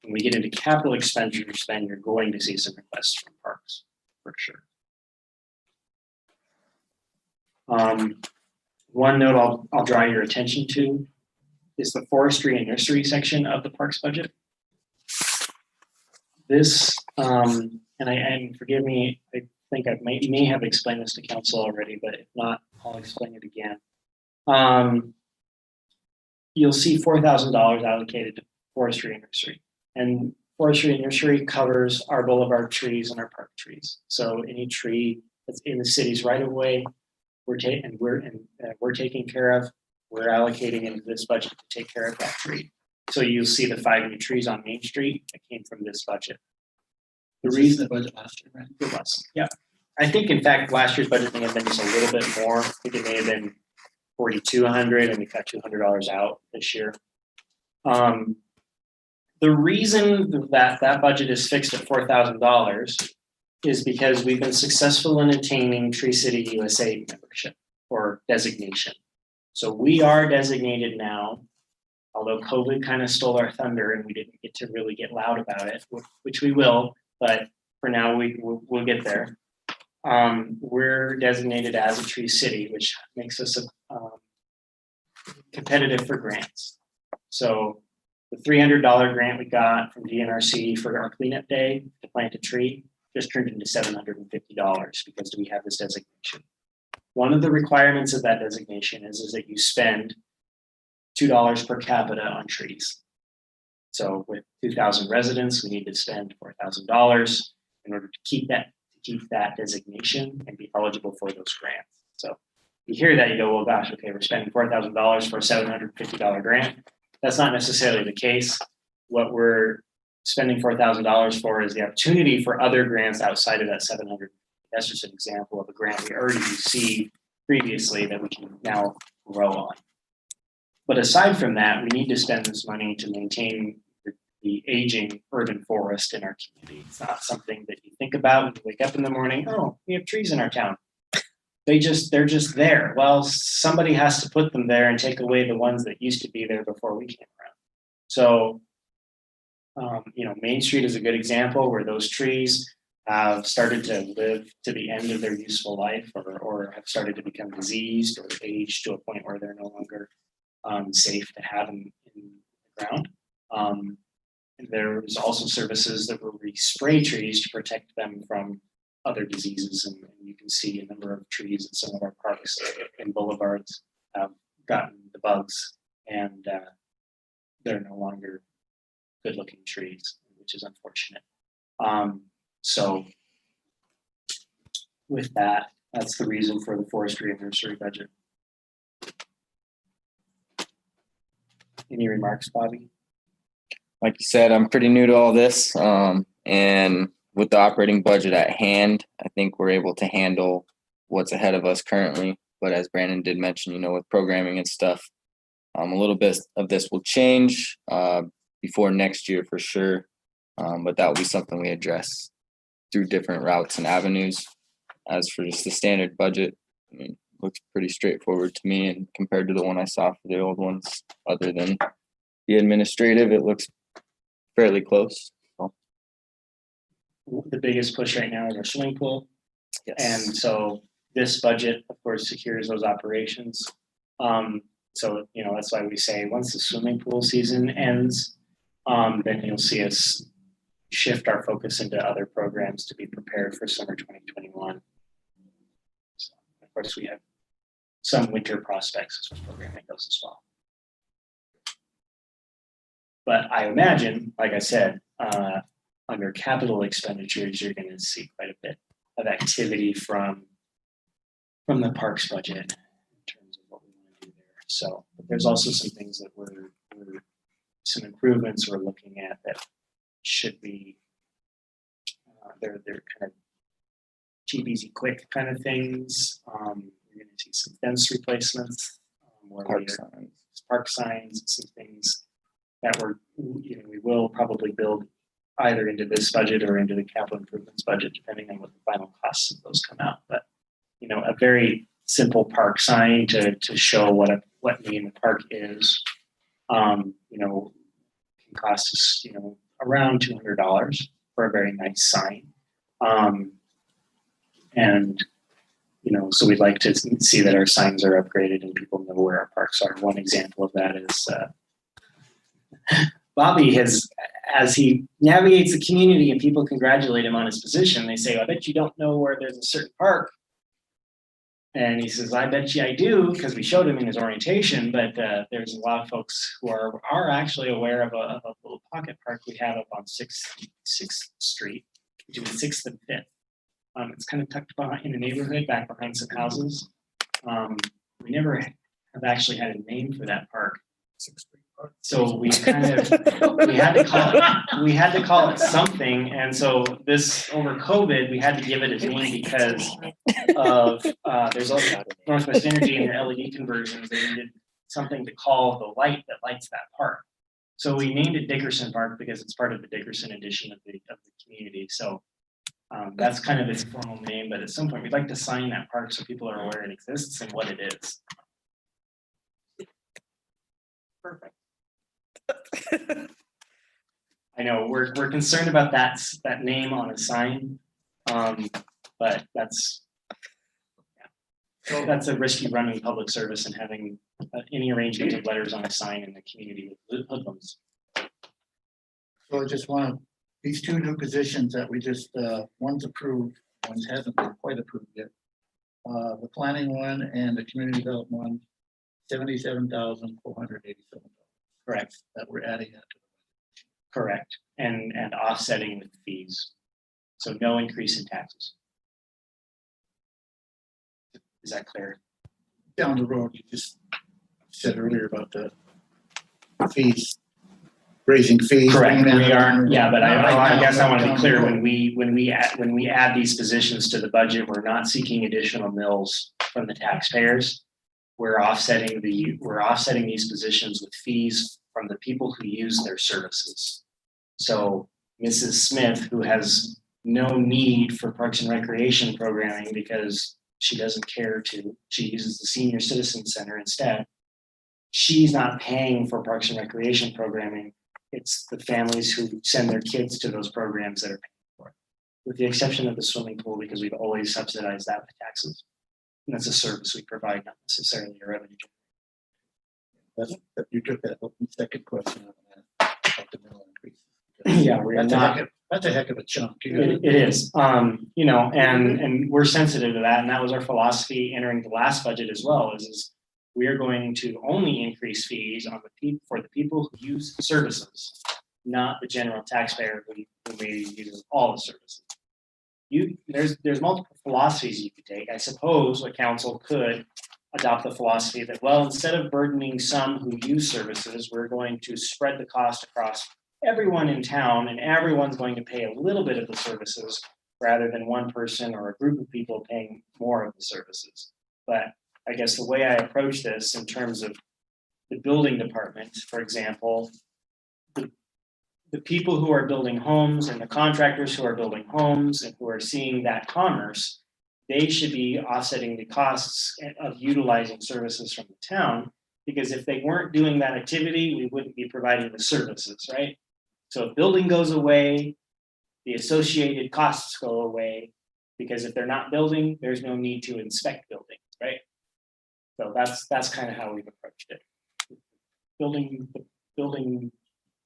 When we get into capital expenditures, then you're going to see some requests from parks for sure. One note I'll draw your attention to is the forestry and nursery section of the parks budget. This, and forgive me, I think I may have explained this to council already, but if not, I'll explain it again. You'll see $4,000 allocated to forestry and nursery. And forestry and nursery covers our boulevard trees and our park trees. So any tree that's in the city's right of way, we're taking care of. We're allocating into this budget to take care of that tree. So you'll see the 5 new trees on Main Street that came from this budget. The reason the budget last year, right? it was, yeah. I think in fact last year's budget may have been just a little bit more. I think it may have been $4,200 and we cut $200 out this year. The reason that budget is fixed at $4,000 is because we've been successful in attaining Tree City USA membership or designation. So we are designated now, although COVID kind of stole our thunder and we didn't get to really get loud about it, which we will, but for now we'll get there. We're designated as a Tree City, which makes us competitive for grants. So the $300 grant we got from DNRC for our cleanup day to plant a tree, just turned into $750 because we have this designation. One of the requirements of that designation is that you spend $2 per capita on trees. So with 2,000 residents, we need to spend $4,000 in order to keep that designation and be eligible for those grants. So you hear that, you go, well, gosh, okay, we're spending $4,000 for a $750 grant. That's not necessarily the case. What we're spending $4,000 for is the opportunity for other grants outside of that 700. That's just an example of a grant we already received previously that we can now grow on. But aside from that, we need to spend this money to maintain the aging urban forest in our community. It's not something that you think about when you wake up in the morning. Oh, we have trees in our town. They're just there. Well, somebody has to put them there and take away the ones that used to be there before we came around. So, Main Street is a good example where those trees have started to live to the end of their useful life, or have started to become diseased or aged to a point where they're no longer safe to have in the ground. And there's also services that will spray trees to protect them from other diseases, and you can see a number of trees in some of our parks and boulevards have gotten the bugs, and they're no longer good-looking trees, which is unfortunate. So with that, that's the reason for the forestry and nursery budget. Any remarks, Bobby? Like you said, I'm pretty new to all this. And with the operating budget at hand, I think we're able to handle what's ahead of us currently. But as Brandon did mention, with programming and stuff, a little bit of this will change before next year for sure. But that will be something we address through different routes and avenues. As for just the standard budget, looks pretty straightforward to me, and compared to the one I saw for the old ones, other than the administrative, it looks fairly close. The biggest push right now is our swimming pool. Yes. And so this budget, of course, secures those operations. So, that's why we say once the swimming pool season ends, then you'll see us shift our focus into other programs to be prepared for summer 2021. So, of course, we have some winter prospects as far as programming goes as well. But I imagine, like I said, under capital expenditures, you're going to see quite a bit of activity from the parks budget in terms of what we want to do there. So, but there's also some things that we're some improvements we're looking at that should be they're kind of cheap, easy, quick kind of things. You're going to see some fence replacements, park signs, some things that we will probably build either into this budget or into the capital improvements budget, depending on what the final costs of those come out. But a very simple park sign to show what name the park is, can cost us around $200 for a very nice sign, and so we'd like to see that our signs are upgraded and people know where our parks are. One example of that is Bobby as he navigates the community and people congratulate him on his position, they say, I bet you don't know where there's a certain park. And he says, I bet you I do, because we showed him in his orientation, but there's a lot of folks who are actually aware of a little pocket park we have up on 6th Street, between 6th and 5th. It's kind of tucked behind in the neighborhood, back behind some houses. We never have actually had a name for that park. So we had to call it something, and so this over COVID we had to give it a name because of there's also Northwest Energy and their LED conversions. They needed something to call the light that lights that park. So we named it Dickerson Park because it's part of the Dickerson edition of the community. So that's kind of its formal name. But at some point we'd like to sign that park so people are aware it exists and what it is. Perfect. I know we're concerned about that name on a sign, but that's a risky run in public service and having any arrangement of letters on a sign in the community with hoodlums. So I just want to These two new positions that we just, one's approved, one's hasn't been quite approved yet. The planning one and the community development one, $77,487 Correct, that we're adding that to. correct, and offsetting with fees. So no increase in taxes. Is that clear? Down the road, you just said earlier about the fees, raising fees. Correct, we are. aren't, yeah, but Not right I now, guess I but want to be down the clear, road. when we add these positions to the budget, we're not seeking additional mills from the taxpayers. We're offsetting these positions with fees from the people who use their services. So Mrs. Smith, who has no need for Parks and Recreation programming because she doesn't care to, she uses the Senior Citizen Center instead. She's not paying for Parks and Recreation programming. It's the families who send their kids to those programs that are paying for it. With the exception of the swimming pool, because we've always subsidized that with taxes. And that's a service we provide, not necessarily a revenue. You took that second question out of that, about the mill increase. Yeah, we're not. That's a heck of a chunk. It is, you know, and we're sensitive to that, and that was our philosophy entering the last budget as well, is we are going to only increase fees on for the people who use services, not the general taxpayer who uses all the services. There's multiple philosophies you could take. I suppose a council could adopt the philosophy that, well, instead of burdening some who use services, we're going to spread the cost across everyone in town, and everyone's going to pay a little bit of the services rather than one person or a group of people paying more of the services. But I guess the way I approach this in terms of the building department, for example, the people who are building homes and the contractors who are building homes and who are seeing that commerce, they should be offsetting the costs of utilizing services from the town, because if they weren't doing that activity, we wouldn't be providing the services, right? So if building goes away, the associated costs go away, because if they're not building, there's no need to inspect buildings, right? So that's kind of how we've approached it. The building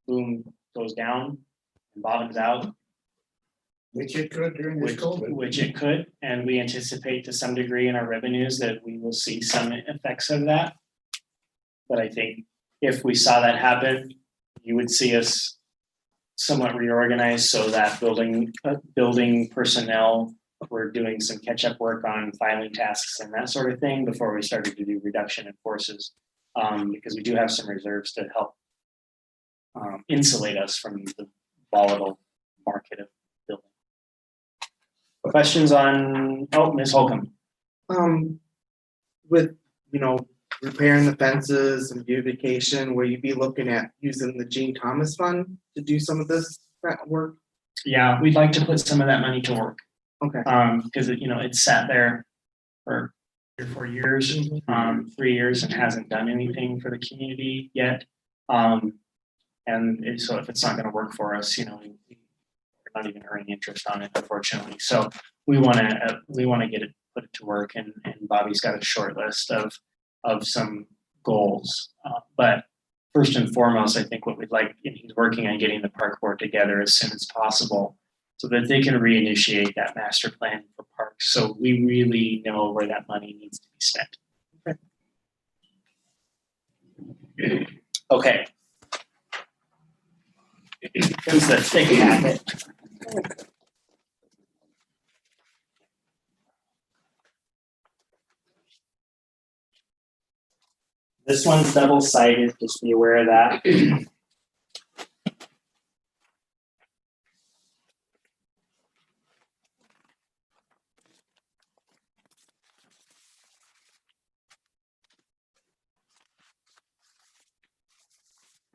boom goes down and bottoms out, Which it could during this COVID. which it could, and we anticipate to some degree in our revenues that we will see some effects of that. But I think if we saw that happen, you would see us somewhat reorganized so that building personnel were doing some catch-up work on filing tasks and that sort of thing before we started to do reduction in forces, because we do have some reserves to help insulate us from the volatile market of building. Questions on, Ms. Holcomb? With, repairing the fences and beautification, will you be looking at using the Gene Thomas Fund to do some of this work? Yeah, we'd like to put some of that money to work. Okay. Because it sat there for 3 or 4 years, 3 years, and hasn't done anything for the community yet. So if it's not going to work for us, we're not even earning interest on it, unfortunately. So we want to get it, put it to work, and Bobby's got a short list of some goals. But first and foremost, I think what we'd like, and he's working on getting the park board together as soon as possible, so that they can reinitiate that master plan for parks. So we really know where that money needs to be spent. Okay. Here's the thick packet. This one's double-sided, just be aware of that.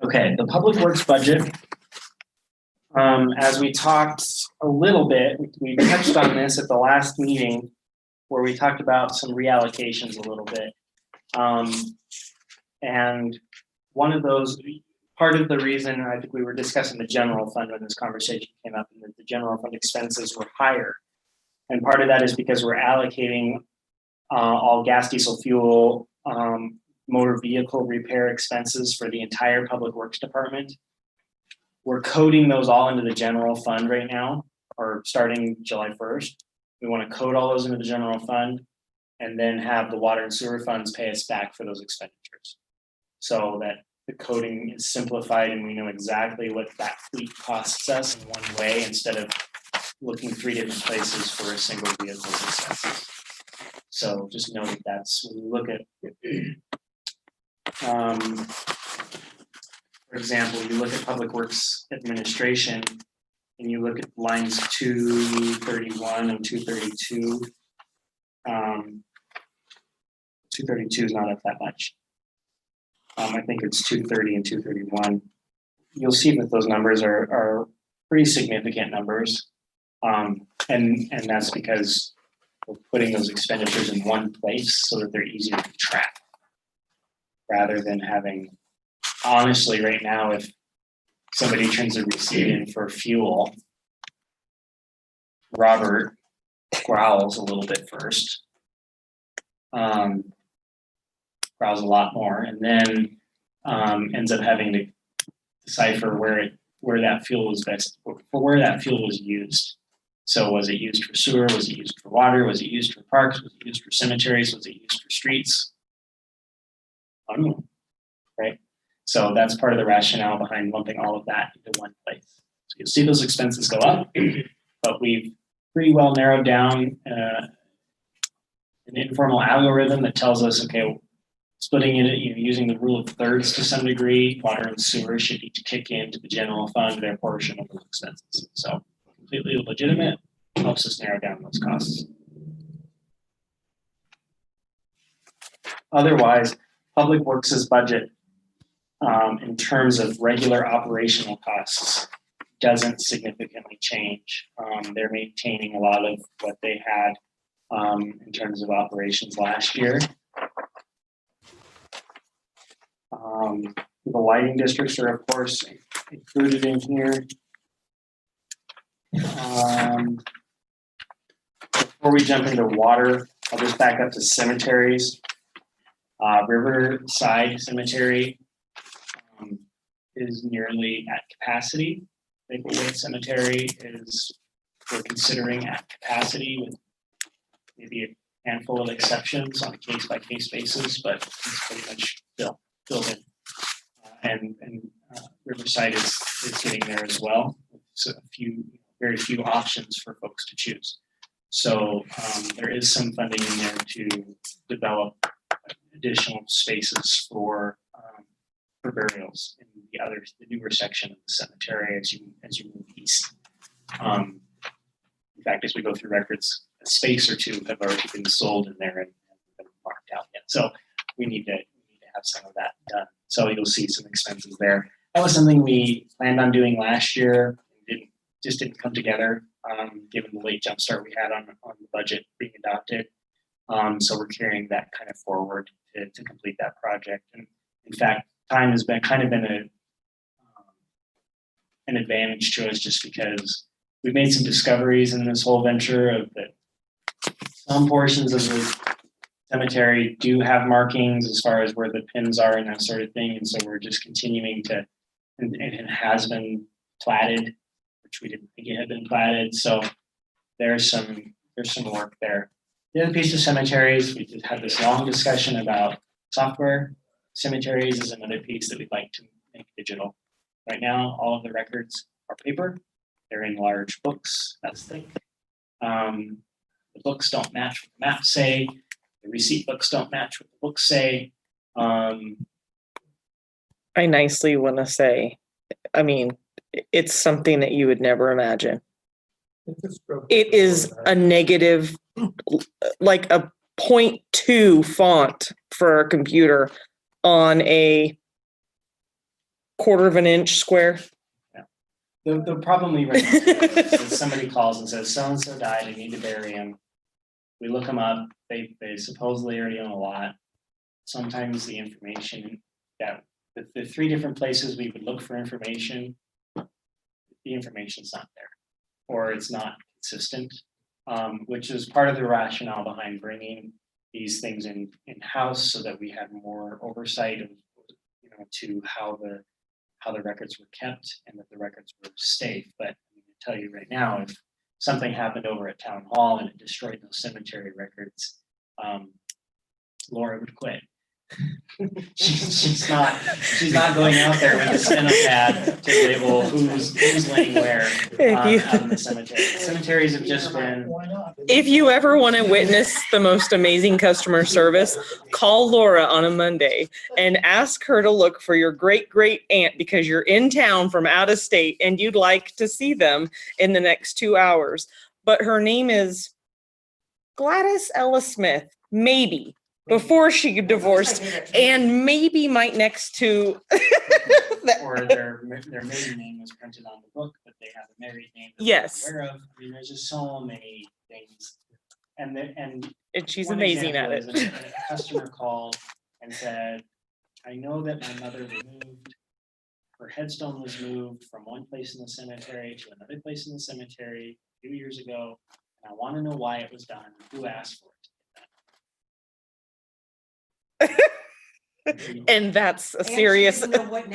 Okay, the public works budget. As we talked a little bit, we touched on this at the last meeting where we talked about some reallocations a little bit. And one of those, part of the reason I think we were discussing the general fund when this conversation came up, and that the general fund expenses were higher. And part of that is because we're allocating all gas, diesel, fuel, motor vehicle repair expenses for the entire public works department. we're coding those all into the general fund right now, or starting July 1st. We want to code all those into the general fund and then have the water and sewer funds pay us back for those expenditures. So that the coding is simplified and we know exactly what that fleet costs us in one way instead of looking 3 different places for a single vehicle's expenses. So just know that that's when you look at, for example, you look at Public Works Administration and you look at lines 231 and 232. 232 is not up that much. I think it's 230 and 231. You'll see that those numbers are pretty significant numbers. And that's because we're putting those expenditures in one place so that they're easier to track. Rather than having, honestly, right now, if somebody turns a receipt in for fuel, Robert growls a little bit first. Growls a lot more, and then ends up having to decipher where that fuel was best, or where that fuel was used. So was it used for sewer? Was it used for water? Was it used for parks? Was it used for cemeteries? Was it used for streets? I don't know, right? So that's part of the rationale behind lumping all of that into one place. So you'll see those expenses go up, but we've pretty well narrowed down an informal algorithm that tells us, okay, splitting it, using the rule of thirds to some degree, water and sewer should need to kick into the general fund their portion of those expenses. So completely legitimate, helps us narrow down those costs. Otherwise, Public Works' budget in terms of regular operational costs doesn't significantly change. They're maintaining a lot of what they had in terms of operations last year. The lighting districts are, of course, included in here. Before we jump into water, I'll just back up to cemeteries. Riverside Cemetery is nearly at capacity. Maplewood Cemetery we're considering at capacity with maybe a handful of exceptions on a case-by-case basis, but it's pretty much filled in. And Riverside is getting there as well. So very few options for folks to choose. So there is some funding in there to develop additional spaces for burials in the newer section of the cemetery as you move east. In fact, as we go through records, a space or two have already been sold in there and been marked out yet. So we need to have some of that done. So you'll see some expenses there. That was something we planned on doing last year. Just didn't come together given the late jump start we had on the budget being adopted. So we're carrying that kind of forward to complete that project. And in fact, time has been an advantage to us just because we've made some discoveries in this whole venture of that some portions of the cemetery do have markings as far as where the pins are and that sort of thing. And so we're just continuing to, and it has been platted, which we didn't think it had been platted. So there's some work there. The other piece of cemeteries, we just had this long discussion about software. Cemeteries is another piece that we'd like to make digital. Right now, all of the records are paper. They're in large books, that's thick. The books don't match what the maps say. The receipt books don't match what the books say. I nicely want to say, I mean, it's something that you would never imagine. It is a negative, like a 0.2 font for a computer on a 1/4 of an inch square. The problem we run into is somebody calls and says, so-and-so died, I need to bury him. We look them up, they supposedly already own a lot. Sometimes the information that the 3 different places we would look for information, the information's not there, or it's not consistent, which is part of the rationale behind bringing these things in-house so that we have more oversight of, to how how the records were kept and that the records were safe, but I'm going to tell you right now, if something happened over at Town Hall and it destroyed those cemetery records, Laura would quit. she's not going out there with a steno pad to label who's laying where out in the cemetery. Cemeteries have just been. If you ever want to witness the most amazing customer service, call Laura on a Monday and ask her to look for your great great aunt because you're in town from out of state and you'd like to see them in the next 2 hours. But her name is Gladys Ellis Smith, maybe, before she divorced, and maybe might next to. Or their maiden name was printed on the book, but they have a married name that Yes. we're aware of. I mean, there's just so many things. And she's one amazing at example it. is a customer called and said, I know that my mother was moved. Her headstone was moved from one place in the cemetery to another place in the cemetery a few years ago. And I want to know why it was done, who asked for it. And that's a serious. We went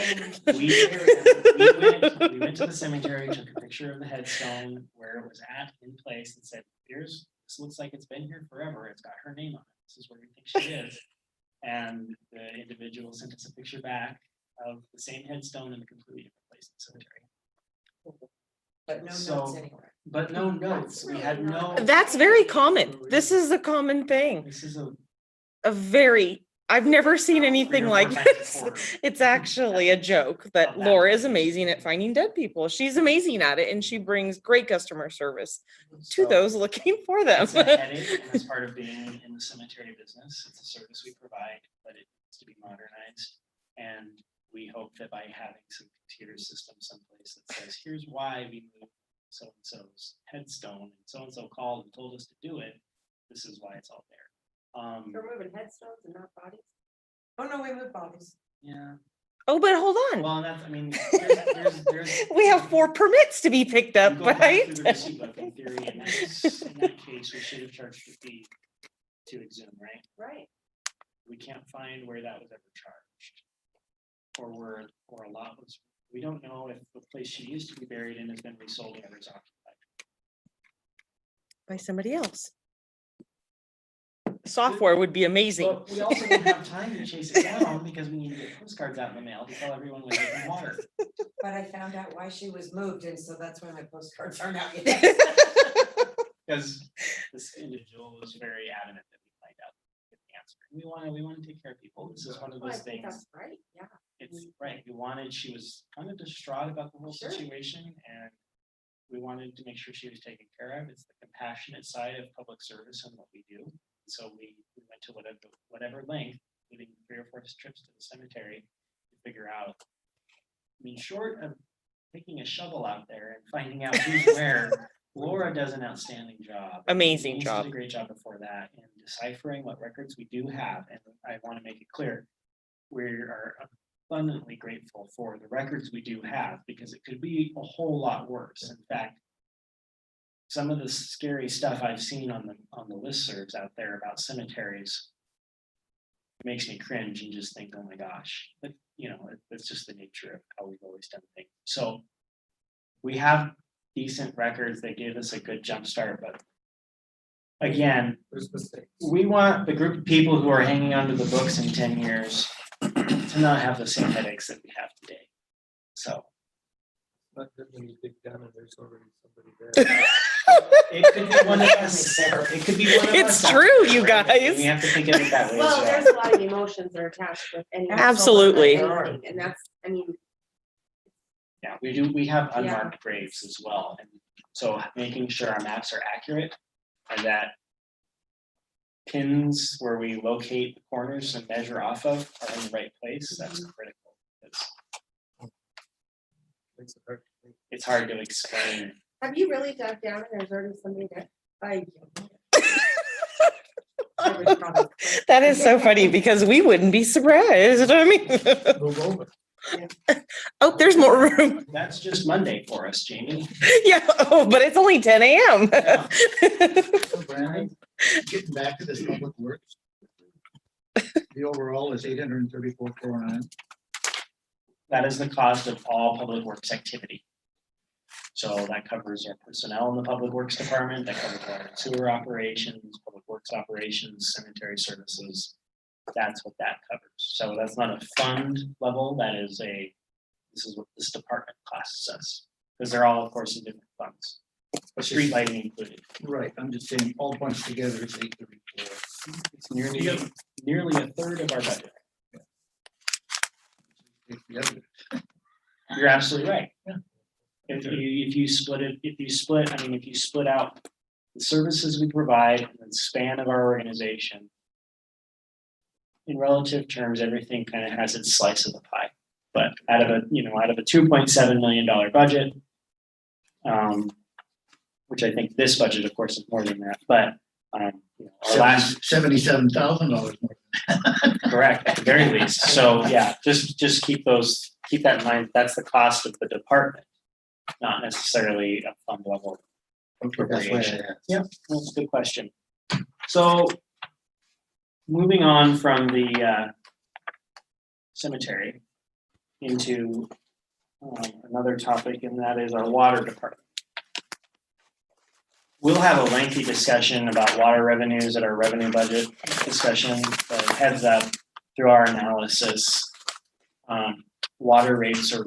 to the cemetery, took a picture of the headstone where it was at in place and said, this looks like it's been here forever. It's got her name on it. This is where we think she is. And the individual sent us a picture back of the same headstone in a completely different place in the cemetery. But no So- notes anywhere. But no notes. We had no. That's very common. This is a common thing. This is a. I've never seen anything 3 or 4 like times this. before. It's actually a joke that Laura is amazing at finding dead people. She's amazing at it and she brings great customer service to So- those looking for them. It's a headache, and it's part of being in the cemetery business. It's a service we provide, but it needs to be modernized. And we hope that by having some computer system someplace that says, here's why we moved so-and-so's headstone, and so-and-so called and told us to do it, this is why it's all there. We're moving headstones and not bodies. Oh, no, we move bodies. Yeah, Oh, but hold on. well, that's, I mean, there's. We have 4 permits to be picked You up, go back right? through the receipt book, in theory, in that case, we should have charged a fee to exhume, right? Right. We can't find where that was ever charged. Or a lot was, we don't know if the place she used to be buried in has been resold or is occupied. By somebody else. Software would be amazing. But we also don't have time to chase it down because we need to get postcards out in the mail to tell everyone we're getting water. But I found out why she was moved, and so that's why my postcards aren't out yet. Because this individual was very adamant that we find out the answer. We want to take care of people. This is one of Well, I those think things. that's right, yeah. It's right. She was kind of distraught about the whole Sure. situation, and we wanted to make sure she was taken care of. It's the compassionate side of public service and what we do. So we went to whatever length, including 3 or 4 trips to the cemetery to figure out. I mean, short of taking a shovel out there and finding out who's where, Laura does an outstanding job. Amazing Denise job. did a great job before that in deciphering what records we do have, and I want to make it clear, we are abundantly grateful for the records we do have, because it could be a whole lot worse. In fact, some of the scary stuff I've seen on the listservs out there about cemeteries makes me cringe and just think, oh my gosh. But it's just the nature of how we've always done things. So we have decent records. They gave us a good jump start, but again, we want the group of people who are hanging onto the books in 10 years to not have the same headaches that we have today. So Not good when you dig down and there's already somebody there. it could be one of us. It could be one of us. It's true, you guys. We have to think of it that way. Well, as there's a lot of emotions that are attached with any. Absolutely. anything, and that's, I mean, Yeah, we do. We have unmarked graves as well, and so making sure our maps are accurate and that pins where we locate the corners and measure off of are in the right place. That's critical. Makes it hard to think. It's hard to explain. have you really dug down and there's already somebody there? That is so funny because we wouldn't be surprised. I mean, Move over. oh, there's more room. That's just Monday for us, Jamie. Yeah, oh, but it's only 10 a.m. So Brandon, getting back to this public works. The overall is 834,409. that is the cost of all public works activity. So that covers our personnel in the public works department, that covers water and sewer operations, public works operations, cemetery services. That's what that covers. So that's not a fund level, this is what this department costs us. Because they're all, of course, in different funds. The street lighting included. Right, I'm just saying, all bunched together is 834. It's nearly a third of our budget. It's the other. You're absolutely right. If you split out the services we provide and the span of our organization, in relative terms, everything kind of has its slice of the pie. But out of a $2.7 million budget, which I think this budget, of course, is more than that, but our last $77,000 more. correct at the very least. So yeah, just keep that in mind. That's the cost of the department, not necessarily a fund level Okay, that's why I appropriation. asked. Yep, that's a good question. So moving on from the cemetery into another topic, and that is our water department. We'll have a lengthy discussion about water revenues at our revenue budget discussion, but heads up, through our analysis, water rates are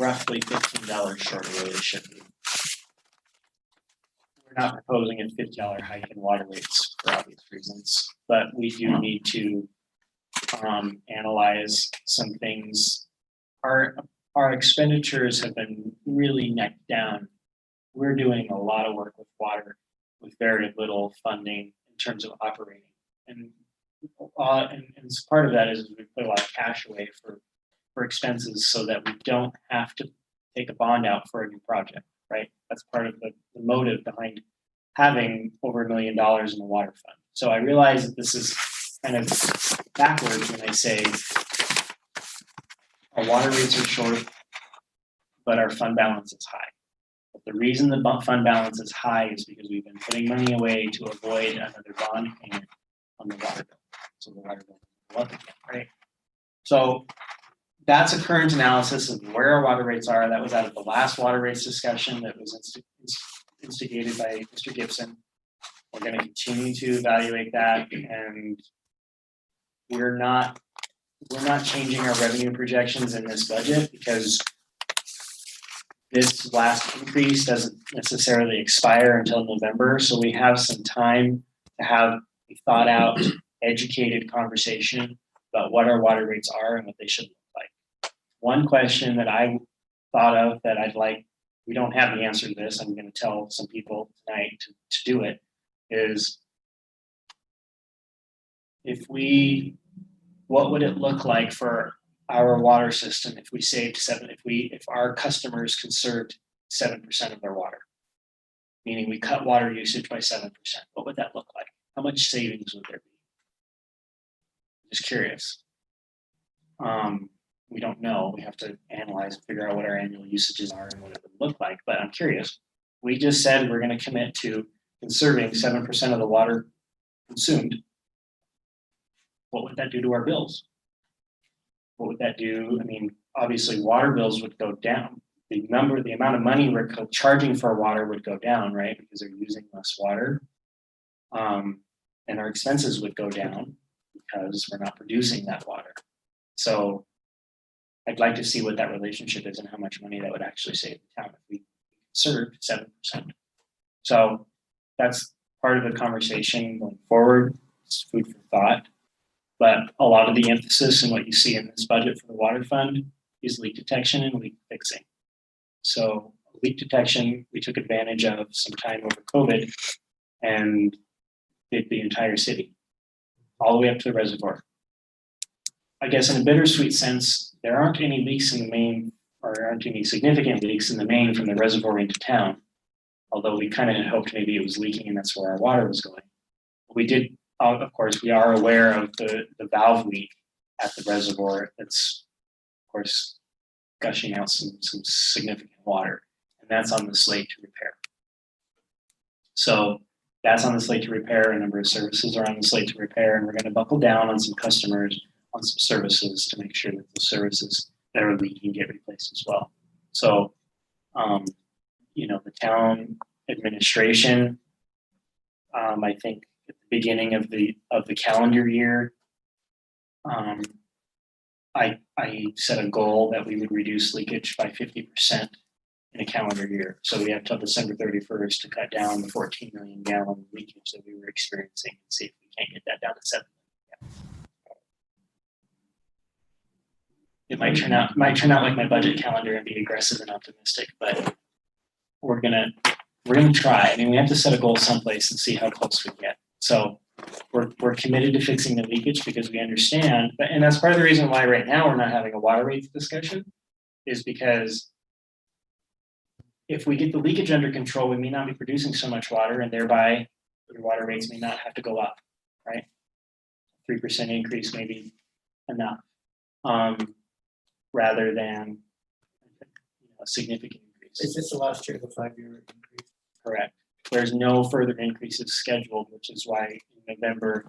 roughly $15 short of where they should be. We're not proposing a $50 hike in water rates for obvious reasons, but we do need to analyze some things. Our expenditures have been really necked down. We're doing a lot of work with water with very little funding in terms of operating. And part of that is we put a lot of cash away for expenses so that we don't have to take a bond out for a new project, right? That's part of the motive behind having over $1 million in the water fund. So I realize that this is kind of backwards when I say our water rates are short, but our fund balance is high. But the reason the fund balance is high is because we've been putting money away to avoid another bond payment on the water bill. So the water bill will go up again, right? So that's a current analysis of where our water rates are. That was out of the last water rates discussion that was instigated by Mr. Gibson. We're going to continue to evaluate that, and we're not changing our revenue projections in this budget because this last increase doesn't necessarily expire until November. So we have some time to have a thought out, educated conversation about what our water rates are and what they should look like. One question that I thought of that I'd like, we don't have the answer to this, I'm going to tell some people tonight to do it, is what would it look like for our water system if we saved if our customers conserved 7% of their water, meaning we cut water usage by 7%, what would that look like? How much savings would there be? Just curious. We don't know. We have to analyze and figure out what our annual usages are and what it would look like, but I'm curious. We just said we're going to commit to conserving 7% of the water consumed. What would that do to our bills? What would that do? I mean, obviously water bills would go down. The amount of money we're charging for water would go down, right? Because they're using less water. And our expenses would go down because we're not producing that water. So I'd like to see what that relationship is and how much money that would actually save the town if we conserved 7%. So that's part of the conversation going forward. It's food for thought. But a lot of the emphasis and what you see in this budget for the water fund is leak detection and leak fixing. So leak detection, we took advantage of some time over COVID and did the entire city, all the way up to the reservoir. I guess in a bittersweet sense, there aren't any leaks in the main, or aren't any significant leaks in the main from the reservoir into town. Although we kind of had hoped maybe it was leaking and that's where our water was going. We did, of course, we are aware of the valve leak at the reservoir that's, of course, gushing out some significant water. And that's on the slate to repair. So that's on the slate to repair. A number of services are on the slate to repair, and we're going to buckle down on some customers on some services to make sure that the services that are leaking get replaced as well. So, the town administration, I think at the beginning of the calendar year, I set a goal that we would reduce leakage by 50% in a calendar year. So we have till December 31st to cut down the 14 million gallon leakage that we were experiencing and see if we can't get that down to 7 million gallons. It might turn out like my budget calendar and be aggressive and optimistic, but we're gonna try. I mean, we have to set a goal someplace and see how close we get. So we're committed to fixing the leakage because we understand, and that's part of the reason why right now we're not having a water rates discussion, is because if we get the leakage under control, we may not be producing so much water, and thereby your water rates may not have to go up, right? 3% increase may be enough, rather than a significant increase. Is this the last year of the 5-year increase? Correct. There's no further increases scheduled, which is why in November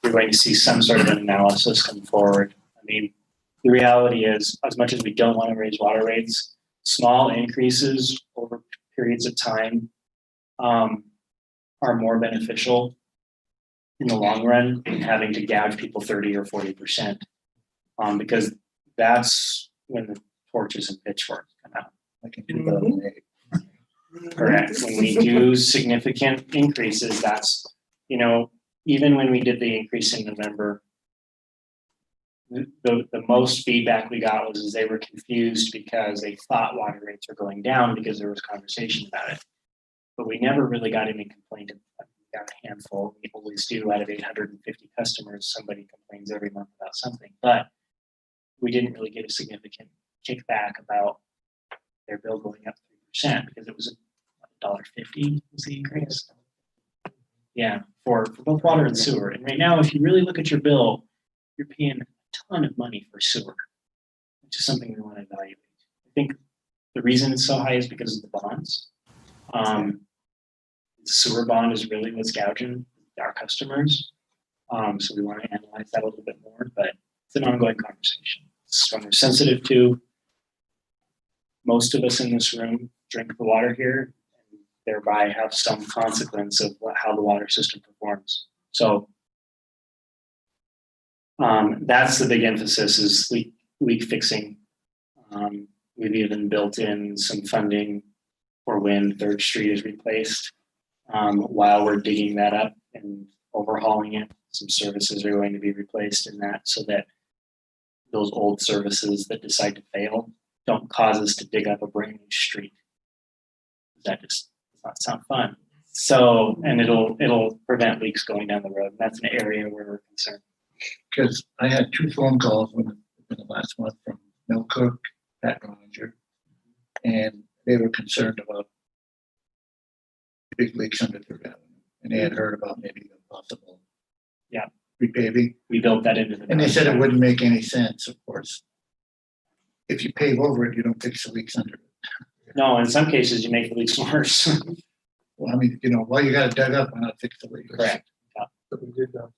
we're going to see some sort of an analysis come forward. I mean, the reality is, as much as we don't want to raise water rates, small increases over periods of time are more beneficial in the long run than having to gouge people 30 or 40%, because that's when the torches and pitchforks come out. Like in 2008. Correct. When we do significant increases, that's, even when we did the increase in November, the most feedback we got was they were confused because they thought water rates were going down because there was conversation about it. But we never really got any complaint. We got a handful. We always do. Out of 850 customers, somebody complains every month about something. But we didn't really get a significant kickback about their bill going up 3% because it was $1.50 was the increase. Yeah, for both water and sewer. And right now, if you really look at your bill, you're paying a ton of money for sewer, which is something we want to evaluate. I think the reason it's so high is because of the bonds. The sewer bond is really what's gouging our customers. So we want to analyze that a little bit more, but it's an ongoing conversation. It's one we're sensitive to. Most of us in this room drink the water here, and thereby have some consequence of how the water system performs. So that's the big emphasis, is leak fixing. We've even built in some funding for when 3rd Street is replaced. While we're digging that up and overhauling it, some services are going to be replaced in that, so that those old services that decide to fail don't cause us to dig up a brand new street. That just does not sound fun. So, and it'll prevent leaks going down the road. That's an area where we're concerned. Because I had 2 phone calls in the last month from Mel Cook, Pat Roger, and they were concerned about big leaks under their avenue. And they had heard about maybe a possible repaving. We built that into the. And they said it wouldn't make any sense, of course. If you pave over it, you don't fix the leaks under it. No, in some cases you make the leaks worse. Well, I mean, while you got it dug up, why not fix the leaks? Correct. But we did that.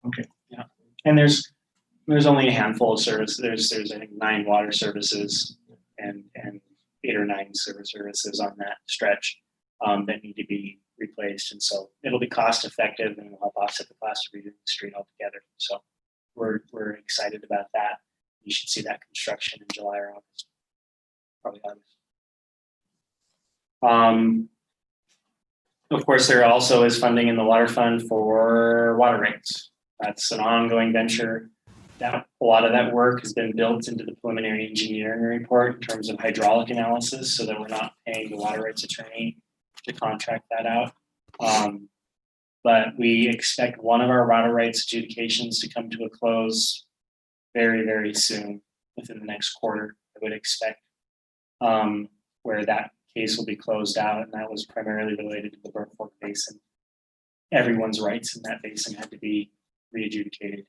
Okay. And there's only a handful of services. There's I think 9 water services and 8 or 9 sewer services on that stretch that need to be replaced. And so it'll be cost effective and will help offset the cost of redoing the street altogether. So we're excited about that. You should see that construction in July or August. Probably August. Of course, there also is funding in the water fund for water rates. That's an ongoing venture. A lot of that work has been built into the preliminary engineering report in terms of hydraulic analysis, so that we're not paying the water rights attorney to contract that out. But we expect one of our water rights adjudications to come to a close very, very soon, within the next quarter, I would expect, where that case will be closed out, and that was primarily related to the Burnt Fork Basin. Everyone's rights in that basin had to be re-adjudicated.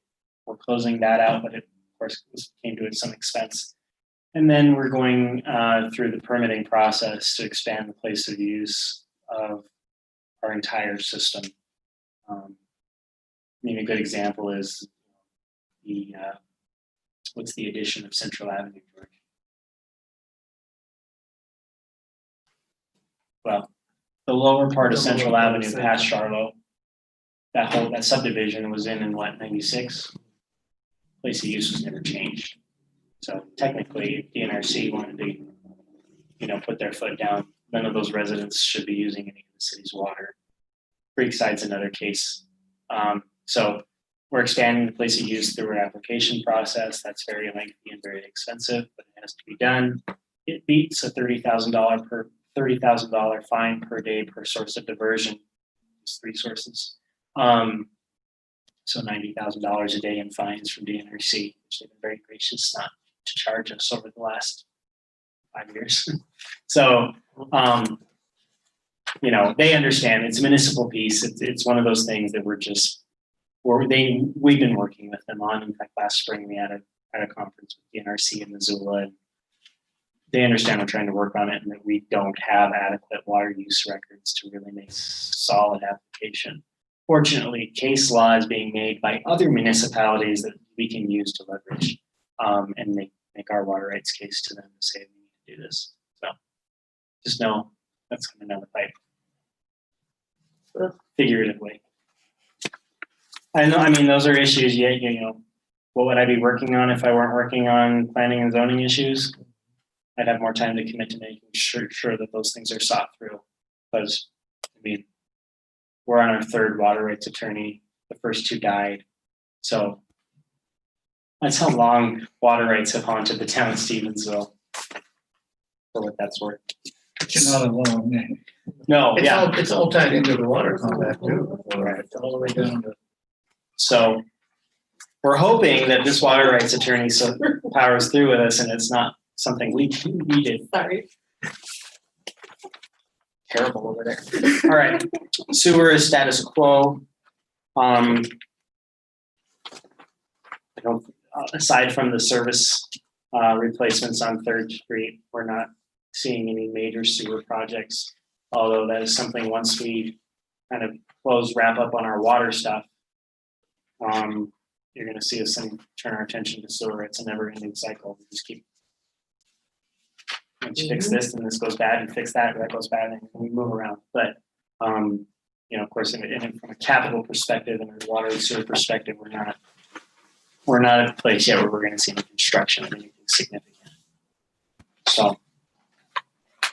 We're closing that out, but it, of course, came to some expense. And then we're going through the permitting process to expand the place of use of our entire system. I mean, a good example is the, what's the addition of Central Avenue, George? Well, the lower part of The Central lower part of Avenue Central. past Charlo. That subdivision was in what, 96? Place of use was never changed. So technically, if DNRC wanted to, put their foot down, none of those residents should be using any of the city's water. Creekside's another case. So we're expanding the place of use through our application process. That's very lengthy and very expensive, but it has to be done. It beats a $30,000 fine per day per source of diversion. It's 3 sources. So $90,000 a day in fines from DNRC, which they've been very gracious not to charge us over the last 5 years. So, they understand it's a municipal piece. It's one of those things that we've been working with them on. In fact, last spring we had a conference with DNRC in Missoula, and they understand we're trying to work on it and that we don't have adequate water use records to really make solid application. Fortunately, case law is being made by other municipalities that we can use to leverage and make our water rights case to them to say we need to do this. So just know that's coming down the pipe. Figuratively. I know, those are issues, what would I be working on if I weren't working on planning and zoning issues? I'd have more time to commit to making sure that those things are sought through. Because, we're on our 3rd water rights attorney. The first 2 died. So that's how long water rights have haunted the town of Stevensville. For what that's worth. But you're not alone, man. No, yeah. It's all tied into the water compact too. It's all the way down to. So we're hoping that this water rights attorney powers through with us and it's not something we did. Sorry. Terrible over there. All right, sewer is status quo. Aside from the service replacements on 3rd Street, we're not seeing any major sewer projects. Although that is something once we kind of wrap up on our water stuff, you're going to see us turn our attention to sewer. It's a never-ending cycle. We just keep. Once you fix this, and this goes bad, and fix that, and that goes bad, and we move around. But, of course, from a capital perspective and a water and sewer perspective, we're not at the place yet where we're going to see any construction or anything significant. So,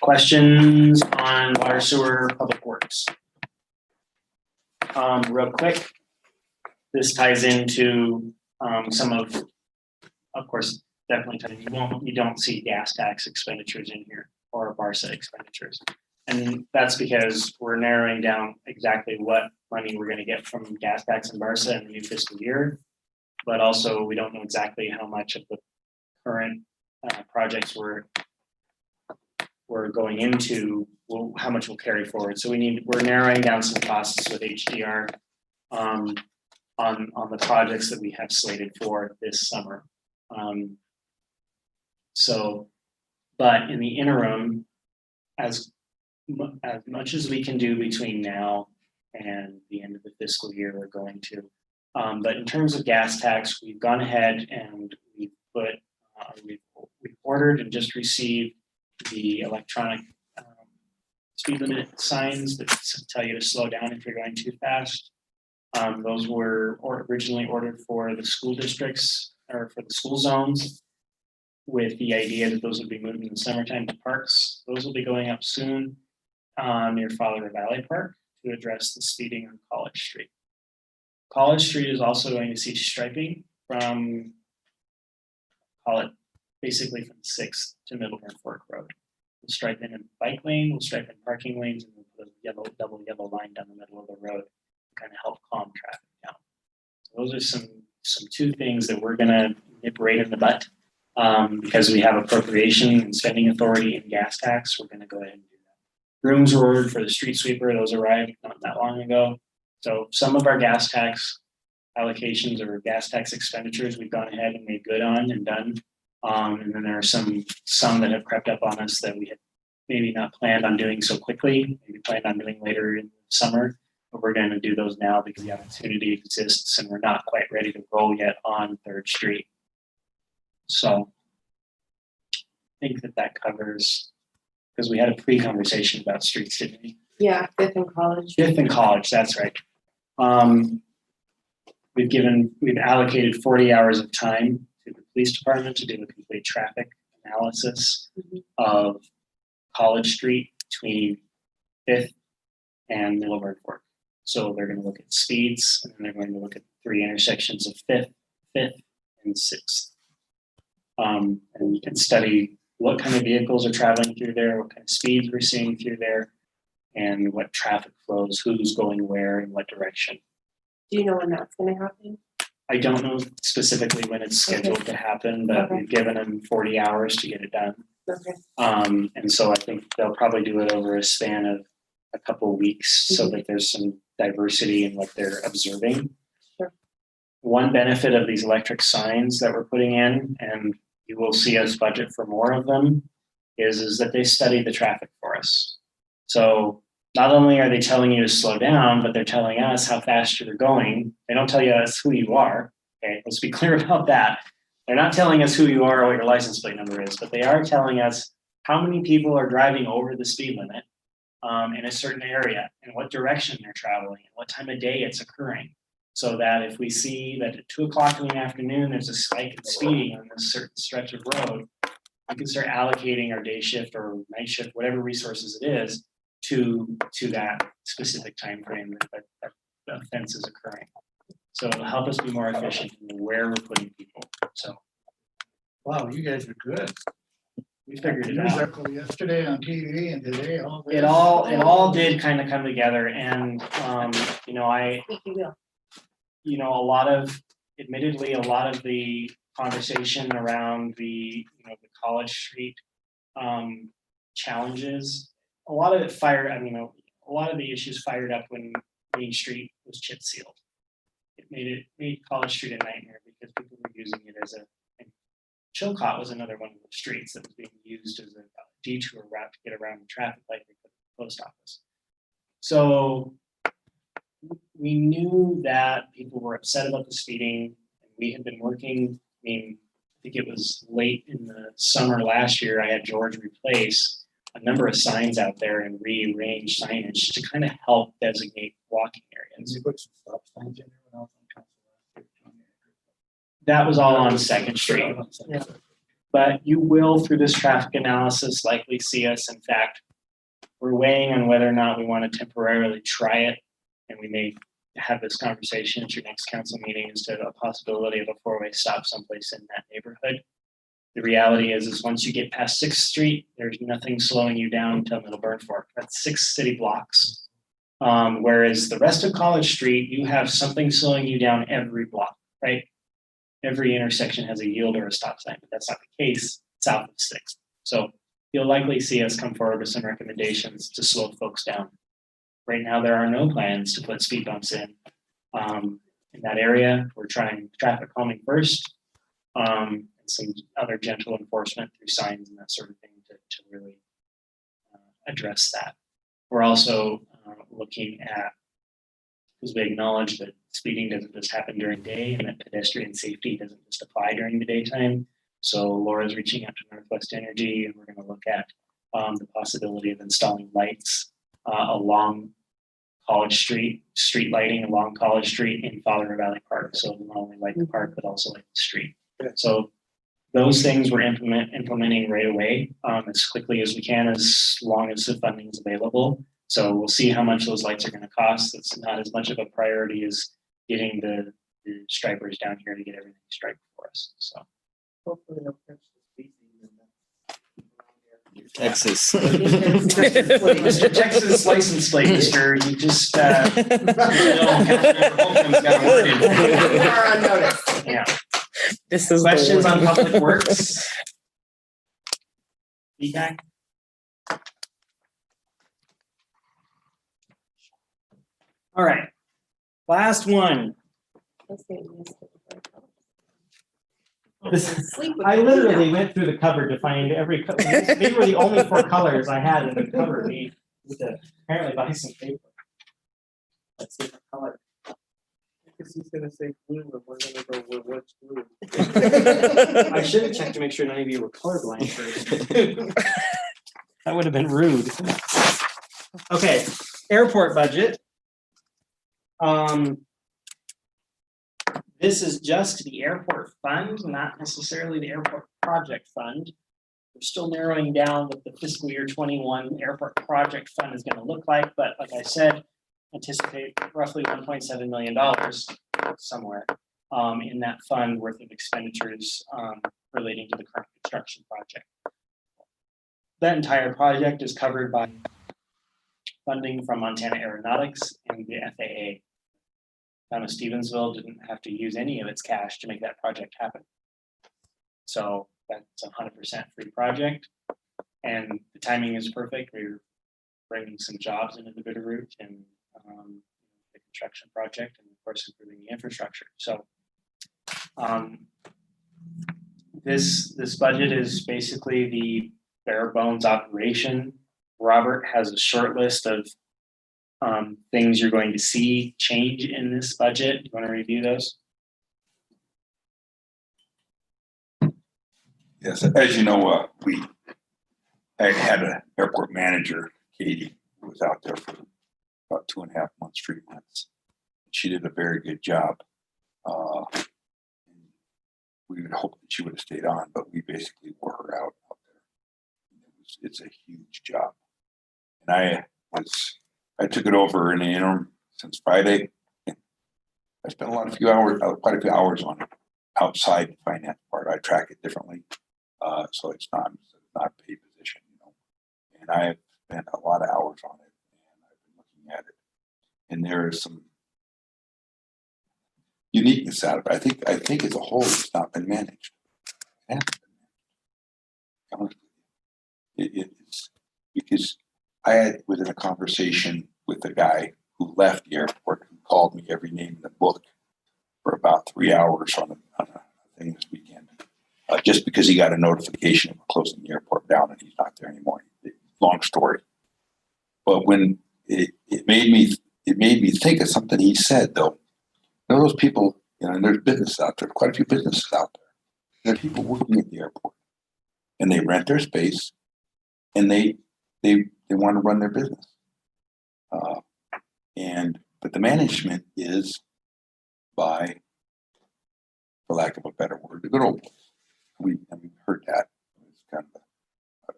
questions on water, sewer, public works? Real quick, this ties into some of course, definitely you don't see gas tax expenditures in here or BARSA expenditures. And that's because we're narrowing down exactly what money we're going to get from gas tax and BARSA in the new fiscal year. But also we don't know exactly how much of the current projects we're going into, how much we'll carry forward. So we're narrowing down some costs with HDR on the projects that we have slated for this summer. But in the interim, as much as we can do between now and the end of the fiscal year, we're going to. But in terms of gas tax, we've gone ahead and we've ordered and just received the electronic speed limit signs that tell you to slow down if you're going too fast. Those were originally ordered for the school districts or for the school zones, with the idea that those would be moved in the summertime to parks. Those will be going up soon near Father Valley Park to address the speeding on College Street. College Street is also going to see striping from, call it basically from 6th to Middleburn Fork Road. We'll stripe in a bike lane, we'll stripe in parking lanes, and we'll put a double yellow line down the middle of the road to kind of help calm traffic down. So those are some 2 things that we're gonna nip right in the butt. Because we have appropriation and spending authority in gas tax, we're going to go ahead and do that. Rooms were ordered for the street sweeper; those arrived not that long ago. So some of our gas tax allocations or gas tax expenditures we've gone ahead and made good on and done. And then there are some that have crept up on us that we had maybe not planned on doing so quickly. Maybe planned on doing later in the summer. But we're gonna do those now because the opportunity exists and we're not quite ready to roll yet on Third Street. So I think that covers, because we had a pre-conversation about streets, didn't we? Yeah, Fifth and College. Fifth and College, that's right. We've allocated 40 hours of time to the police department to do a complete traffic analysis of College Street between Fifth and Middleburg Fork. So they're going to look at speeds, and then they're going to look at 3 intersections of Fifth, and Sixth, and you can study what kind of vehicles are traveling through there, what kind of speeds we're seeing through there, and what traffic flows, who's going where, in what direction. Do you know when that's gonna happen? I don't know specifically when it's scheduled to happen, but Okay. we've given them 40 hours to get it done. Okay. And so I think they'll probably do it over a span of a couple of weeks so that there's some diversity in what they're observing. Sure. One benefit of these electric signs that we're putting in, and you will see us budget for more of them, is that they study the traffic for us. So not only are they telling you to slow down, but they're telling us how fast you're going. They don't tell us who you are. Okay, let's be clear about that. They're not telling us who you are or what your license plate number is, but they are telling us how many people are driving over the speed limit in a certain area and what direction they're traveling and what time of day it's occurring. So that if we see that at 2 o'clock in the afternoon, there's a spike in speeding on this certain stretch of road, we can start allocating our day shift or night shift, whatever resources it is, to that specific time frame that the offense is occurring. So it'll help us be more efficient in where we're putting people. So Wow, you guys are good. we figured it News out. article yesterday on TV and today all this. It all did kind of come together, and you know, Squeaky wheel. you know, admittedly, a lot of the conversation around the College Street challenges, a lot of the issues fired up when Main Street was chip sealed. It made College Street a nightmare because people were using it as and Chilcott was another one of the streets that was being used as a detour route to get around the traffic light at the post office. So we knew that people were upset about the speeding, and we had been working. I mean, I think it was late in the summer last year, I had George replace a number of signs out there and rearrange signage to kind of help designate walking areas. You put some stop signs in there when I was on council. That was all on Second Street. Yeah. But you will, through this traffic analysis, likely see us. In fact, we're weighing on whether or not we want to temporarily try it, and we may have this conversation at your next council meeting as to a possibility of a 4-way stop someplace in that neighborhood. The reality is once you get past 6th Street, there's nothing slowing you down until Middleburg Fork. That's 6 city blocks. Whereas the rest of College Street, you have something slowing you down every block, right? Every intersection has a yield or a stop sign, but that's not the case south of 6th. So you'll likely see us come forward with some recommendations to slow folks down. Right now, there are no plans to put speed bumps in that area. We're trying traffic calming first, and some other gentle enforcement through signs and that sort of thing to really address that. We're also looking at, because we acknowledge that speeding doesn't just happen during day and that pedestrian safety doesn't just apply during the daytime. So Laura's reaching out to Northwest Energy, and we're going to look at the possibility of installing lights along College Street, street lighting along College Street in Father Valley Park. So not only light the park, but also light the street. So those things we're implementing right away as quickly as we can, as long as the funding is available. So we'll see how much those lights are going to cost. It's not as much of a priority as getting the stripers down here to get everything striped for us. So Hopefully they'll catch the species and Texas. Mr. Texas license plate, Mr. You just Councilmember got a word in. You are on notice. Yeah. This is Questions on Public Works? Feedback? All right, last one. Sleep with I me literally now. went through the cupboard to find every, these were the only 4 colors I had in the cupboard. We had to apparently buy some paper. Let's see what color. Because he's gonna say blue, and we're gonna go with what's blue. I should have checked to make sure none of you were colorblind first. That would have been rude. Okay, airport budget. This is just the airport fund, not necessarily the airport project fund. We're still narrowing down what the fiscal year 21 airport project fund is gonna look like, but like I said, anticipate roughly $1.7 million somewhere in that fund worth of expenditures relating to the current construction project. That entire project is covered by funding from Montana Aeronautics and the FAA. Town of Stevensville didn't have to use any of its cash to make that project happen. So that's 100% free project. And the timing is perfect. We're bringing some jobs into the Bitterroot and the construction project, and of course improving the infrastructure. So this budget is basically the bare bones operation. Robert has a short list of things you're going to see change in this budget. You want to review those? Yes, as you know, I had an airport manager, Katie, who was out there for about 2.5 months, 3 months. She did a very good job. We would hope that she would have stayed on, but we basically wore her out there. It's a huge job. And I took it over in the interim since Friday. I spent quite a few hours on it outside the finance part. I track it differently. So it's not a paid position, you know. And I have spent a lot of hours on it, and I've been looking at it. And there is some uniqueness out of it. I think as a whole, it's not been managed. It hasn't been managed. It's because I was in a conversation with a guy who left the airport, who called me every name in the book for about 3 hours on a thing this weekend, just because he got a notification of closing the airport down and he's not there anymore. Long story, but when it made me think of something he said though. You know, those people, you know, and there's business out there, quite a few businesses out there. There are people working at the airport, and they rent their space, and they want to run their business. But the management is by, for lack of a better word, the good old boys. We've heard that. It's kind of a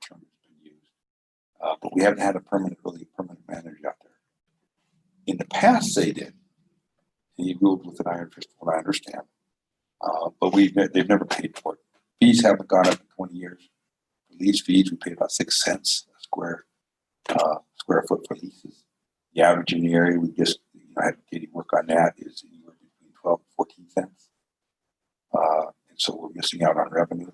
term that's been used. But we haven't had a permanent manager out there. In the past, they did. And you ruled with an iron fist, what I understand. But they've never paid for it. Fees haven't gone up in 20 years. Lease fees, we pay about 6 cents a square foot for leases. The average in the area, we just had Katie work on that, is anywhere between 12 and 14 cents. And so we're missing out on revenue.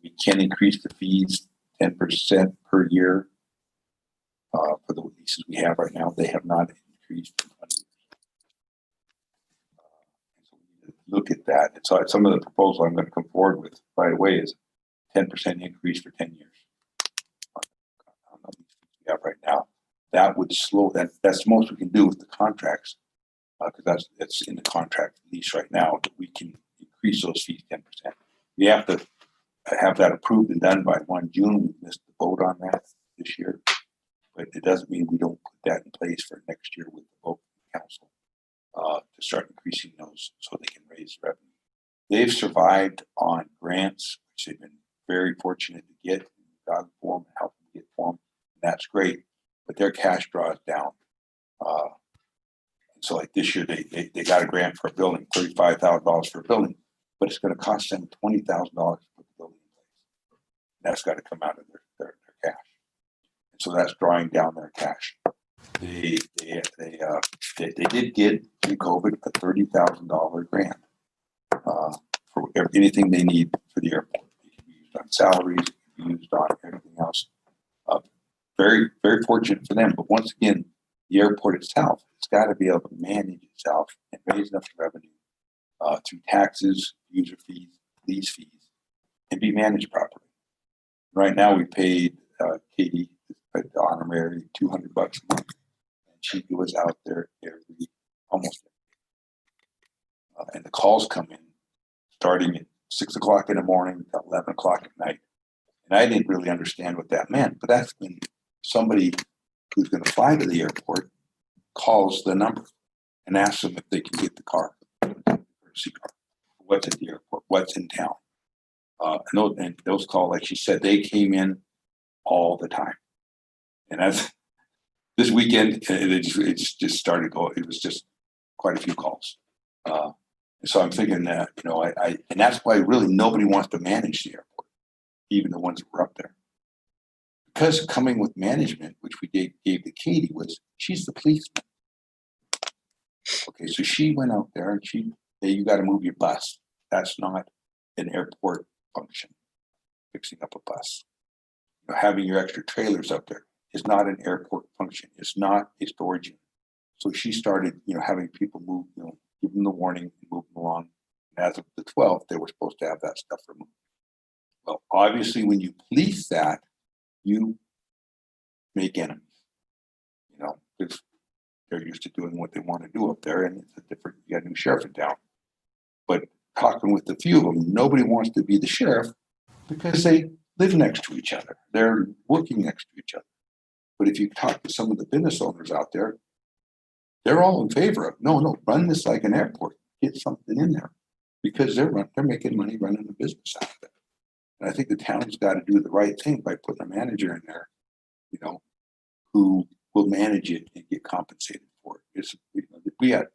We can increase the fees 10% per year for the leases we have right now. They have not increased in 20 years. So we need to look at that. And so some of the proposal I'm going to come forward with right away is 10% increase for 10 years on the leases we have right now. That would slow that. That's the most we can do with the contracts, because that's in the contract lease right now. That we can increase those fees 10%. We have to have that approved and done by 1 June. We missed the vote on that this year, but it doesn't mean we don't put that in place for next year with the vote from the council to start increasing those so they can raise revenue. They've survived on grants, which they've been very fortunate to get. God for them, help them get for them. And that's great. But their cash draws down. So like this year, they got a grant for a building, $35,000 for a building, but it's going to cost them $20,000 to put the building in place. And that's got to come out of their cash. And so that's drawing down their cash. They did get in COVID a $30,000 grant for anything they need for the airport. It can be used on salaries, it can be used on everything else. Very, very fortunate for them. But once again, the airport itself, it's got to be able to manage itself and raise enough revenue through taxes, user fees, lease fees, and be managed properly. Right now, we paid Katie the honorary $200 a month. And she was out there almost. And the calls come in starting at 6 o'clock in the morning to 11 o'clock at night. And I didn't really understand what that meant, but that's when somebody who's going to fly to the airport calls the number and asks them if they can get the car, courtesy car, what's at the airport, what's in town. And those calls, like she said, they came in all the time. And that's this weekend, it just started going. It was just quite a few calls. So I'm thinking that, and that's why really nobody wants to manage the airport, even the ones that were up there. Because coming with management, which we gave to Katie, was she's the policeman. Okay, so she went out there and hey, you got to move your bus. That's not an airport function, fixing up a bus. Having your extra trailers up there is not an airport function. It's not a storage unit. So she started, having people move, give them the warning, and move them along. As of the 12th, they were supposed to have that stuff removed. Well, obviously, when you police that, you make enemies, because they're used to doing what they want to do up there, and it's you got a new sheriff in town. But talking with a few of them, nobody wants to be the sheriff because they live next to each other. They're working next to each other. But if you talk to some of the business owners out there, they're all in favor of, no, run this like an airport, get something in there, because they're making money running the business out of it. And I think the town's got to do the right thing by putting a manager in there, who will manage it and get compensated for it. We had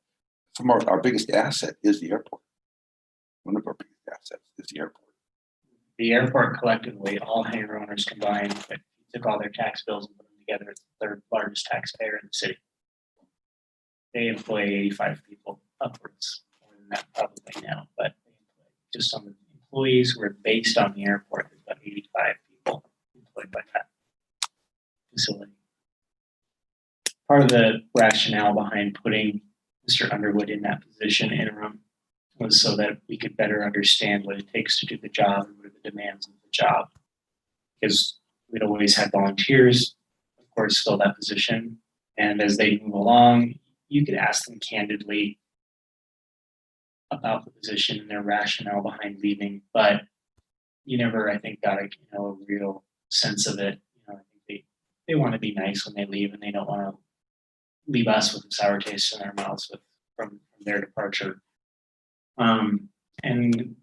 our biggest asset is the airport. One of our biggest assets is the airport. The airport collectively, all hangar owners combined, if you took all their tax bills and put them together, it's the third largest taxpayer in the city. They employ 85 people, upwards, more than that probably now, but just on the employees who are based on the airport, there's about 85 people employed by that facility. Part of the rationale behind putting Mr. Underwood in that position interim was so that we could better understand what it takes to do the job and what are the demands of the job. Because we'd always had volunteers, of course, fill that position. And as they move along, you could ask them candidly about the position and their rationale behind leaving, but you never, I think, got a real sense of it. I think they want to be nice when they leave, and they don't want to leave us with a sour taste in their mouths from their departure. And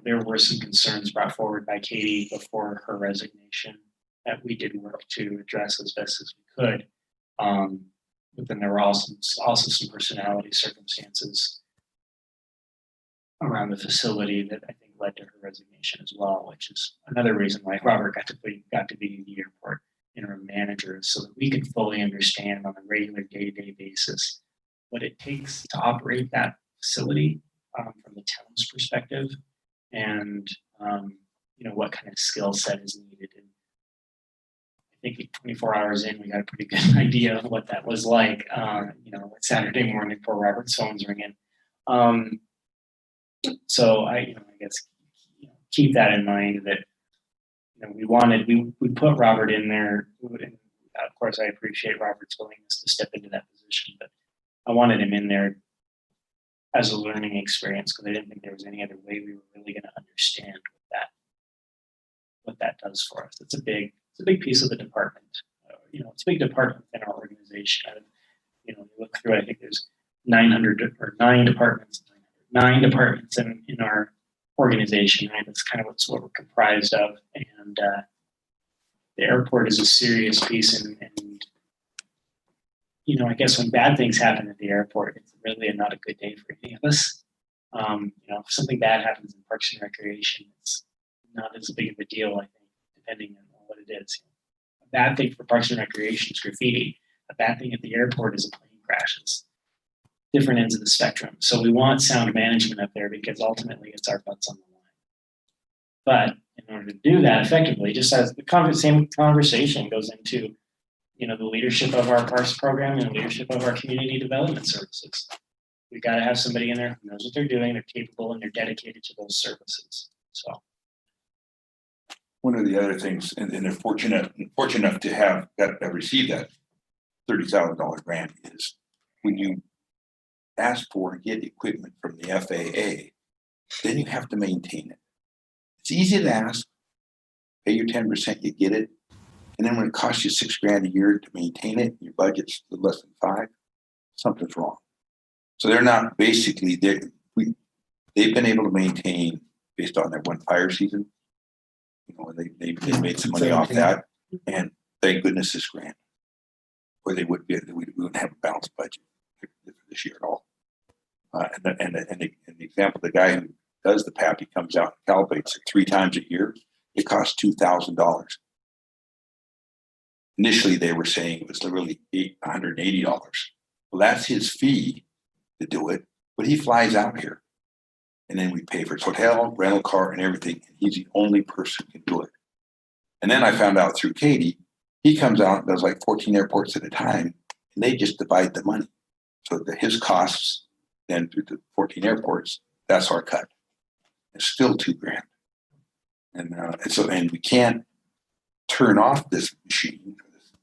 there were some concerns brought forward by Katie before her resignation that we did work to address as best as we could. But then there were also some personality circumstances around the facility that I think led to her resignation as well, which is another reason why Robert got to be the airport interim manager, so that we could fully understand on a regular day-to-day basis what it takes to operate that facility from the town's perspective, and what kind of skill set is needed. And I think 24 hours in, we got a pretty good idea of what that was like. Saturday morning before Robert's phone's ringing. So I guess keep that in mind that we put Robert in there. And of course, I appreciate Robert's willingness to step into that position, but I wanted him in there as a learning experience because I didn't think there was any other way we were really going to understand what that does for us. It's a big piece of the department. It's a big department in our organization. You look through it, I think there's 9 departments in our organization, right? That's kind of what we're comprised of. And the airport is a serious piece. And I guess when bad things happen at the airport, it's really not a good day for any of us. If something bad happens in Parks and Recreation, it's not as big of a deal, I think, depending on what it is. A bad thing for Parks and Recreation is graffiti. A bad thing at the airport is a plane crashes. Different ends of the spectrum. So we want sound management up there because ultimately it's our butts on the line. But in order to do that effectively, just as the same conversation goes into, the leadership of our parks program and leadership of our community development services. We've got to have somebody in there who knows what they're doing, they're capable, and they're dedicated to those services. So. One of the other things, and they're fortunate enough to have received that $30,000 grant is when you ask for and get equipment from the FAA, then you have to maintain it. It's easy to ask, pay your 10%, you get it. And then when it costs you $6,000 a year to maintain it, your budget's less than 5, something's wrong. So they're not basically, they've been able to maintain based on their one fire season. You know, and they made some money off that, and thank goodness this grant. Or we wouldn't have a balanced budget this year at all. And the example, the guy who does the PAP, he comes out and calibrates it 3 times a year. It costs $2,000. Initially, they were saying it was really $180. Well, that's his fee to do it, but he flies out here. And then we pay for his hotel, rental car, and everything. And he's the only person who can do it. And then I found out through Katie, he comes out and does like 14 airports at a time, and they just divide the money. So his costs then through the 14 airports, that's our cut. It's still $2,000. And we can't turn off this machine,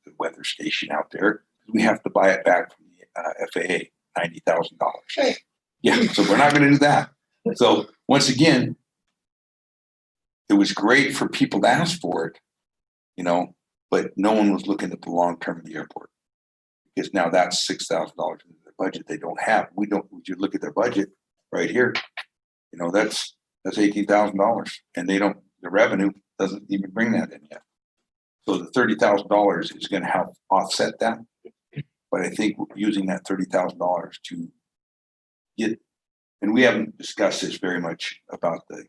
the weather station out there. We have to buy it back from the FAA, $90,000. Yeah, so we're not going to do that. So once again, it was great for people to ask for it, you know, but no one was looking at the long term of the airport, because now that's $6,000 in the budget they don't have. We don't. Would you look at their budget right here? You know, that's $18,000, and they don't. The revenue doesn't even bring that in yet. So the $30,000 is going to help offset that. But I think using that $30,000 to get, and we haven't discussed this very much about the,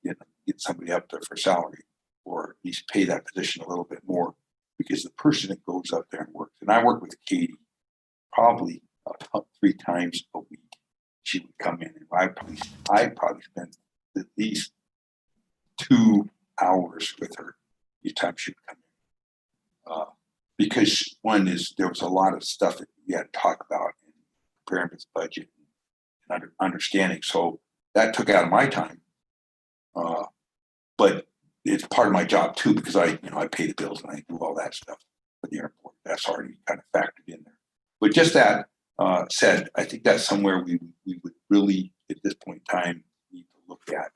get somebody up there for salary, or at least pay that position a little bit more, because the person that goes up there and works, and I work with Katie probably about 3 times a week. She would come in, and I probably spent at least 2 hours with her each time she would come in. Because one is, there was a lot of stuff that we had to talk about in preparing this budget and understanding. So that took out of my time. But it's part of my job too, because I pay the bills and I do all that stuff for the airport. That's already kind of factored in there. But just that said, I think that's somewhere we would really, at this point in time, need to look at,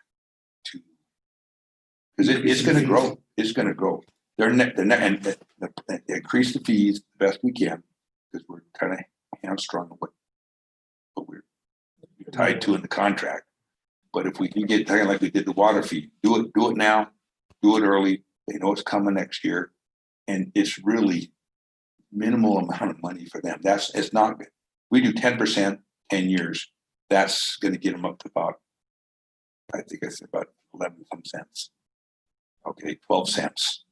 to, because it's going to grow. It's going to grow. They're and increase the fees the best we can, because we're kind of hamstrung with what we're tied to in the contract. But if we can get kind of like we did the water fee, do it now, do it early. They know it's coming next year, and it's really minimal amount of money for them. It's not good. We do 10%, 10 years. That's going to get them up to about, I think I said about 11 some cents. Okay, 12 cents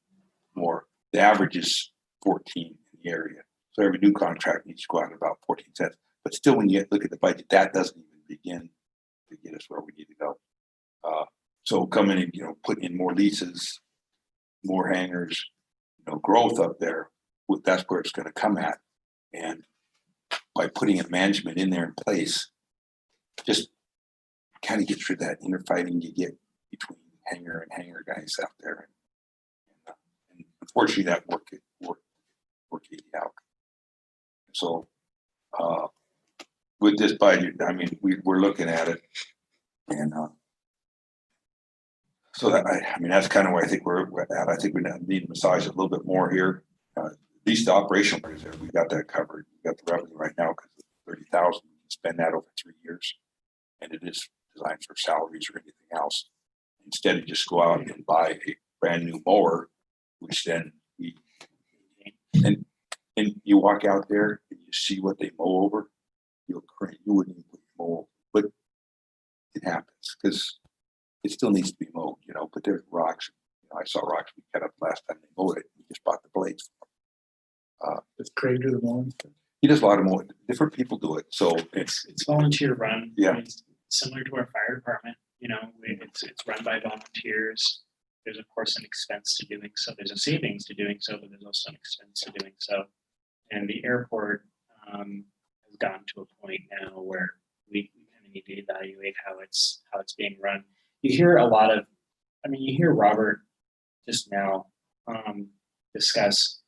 more. The average is 14 in the area. So every new contract needs to go out at about 14 cents. But still, when you look at the budget, that doesn't even begin to get us where we need to go. So coming in, putting in more leases, more hangars, growth up there, that's where it's going to come at. And by putting a management in there in place, just kind of gets rid of that inner fighting you get between hangar and hangar guys out there. And unfortunately, that worked out. So with this budget, I mean, we're looking at it, and so that that's kind of where I think we're at. I think we need to massage it a little bit more here. At least the operational part is there. We got that covered. We got the revenue right now because of 30,000. We can spend that over 3 years, and it is designed for salaries or anything else. Instead of just go out and buy a brand new mower, which then and you walk out there and you see what they mow over, you'll cringe. You wouldn't even put your mow over, but it happens because it still needs to be mowed, but there's rocks. I saw rocks we cut up last time they mowed it. We just bought the blades. Does Craig do the mowing? He does a lot of mowing. Different people do it. So It's volunteer run. Yeah. It's similar to our fire department, it's run by volunteers. There's of course an expense to doing so. There's a savings to doing so, but there's also an expense to doing so. And the airport has gotten to a point now where we kind of need to evaluate how it's being run. You hear a lot of, you hear Robert just now discuss.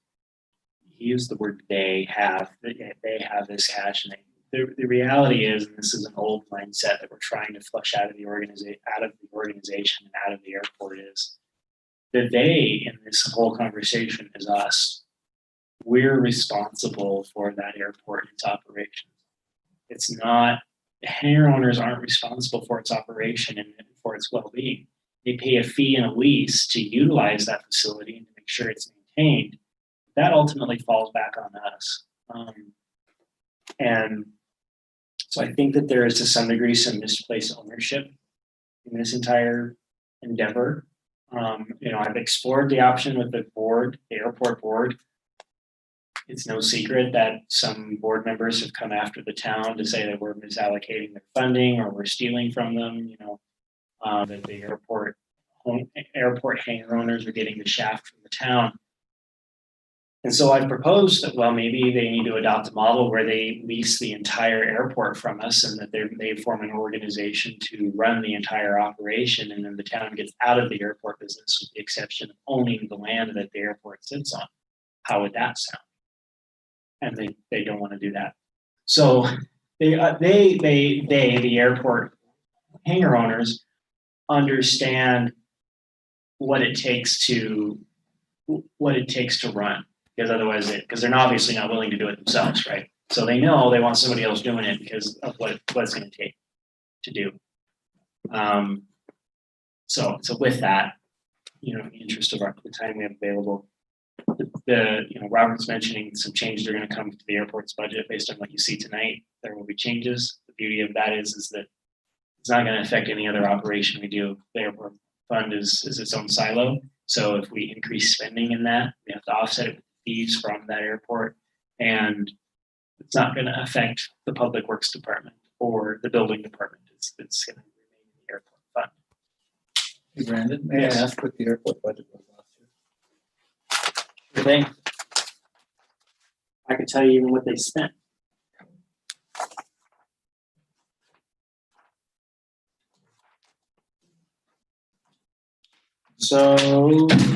he used the word they have this cash, and the reality is, and this is an old mindset that we're trying to flush out of the organization and out of the airport, is the they in this whole conversation is us. We're responsible for that airport and its operations. It's not, the hangar owners aren't responsible for its operation and for its well-being. They pay a fee and a lease to utilize that facility and to make sure it's maintained. That ultimately falls back on us. And so I think that there is to some degree some misplaced ownership in this entire endeavor. I've explored the option with the board, the airport board. It's no secret that some board members have come after the town to say that we're misallocating their funding or we're stealing from them, that the airport hangar owners are getting the shaft from the town. And so I proposed that, well, maybe they need to adopt a model where they lease the entire airport from us and that they form an organization to run the entire operation, and then the town gets out of the airport business with the exception of owning the land that the airport sits on. How would that sound? And they don't want to do that. So the airport hangar owners understand what it takes to run, because otherwise because they're obviously not willing to do it themselves, right? So they know they want somebody else doing it because of what it's going to take to do. So with that, in the interest of the time we have available, Robert's mentioning some changes are going to come to the airport's budget based on what you see tonight. There will be changes. The beauty of that is that it's not going to affect any other operation we do. The airport fund is its own silo. So if we increase spending in that, we have to offset it with fees from that airport, and it's not going to affect the public works department or the building department. It's going to remain in the airport fund. Hey, Brandon, may I ask what the airport budget was last year? Sure thing. I could tell you even what they spent. So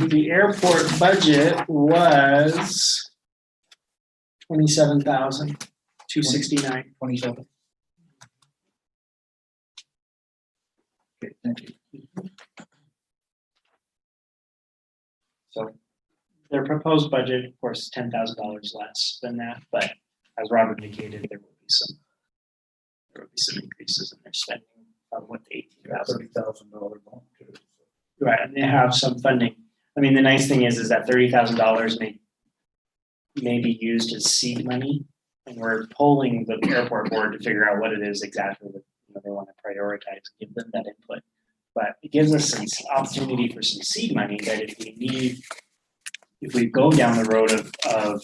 the airport budget was $27,269. 27? Okay, thank you. So their proposed budget, of course, $10,000 less than that, but as Robert indicated, there will be some increases in their spending from what the $18,000. $30,000 bond too. Right, and they have some funding. I mean, the nice thing is that $30,000 may be used as seed money, and we're polling the airport board to figure out what it is exactly that they want to prioritize, give them that input. But it gives us some opportunity for some seed money that if we go down the road of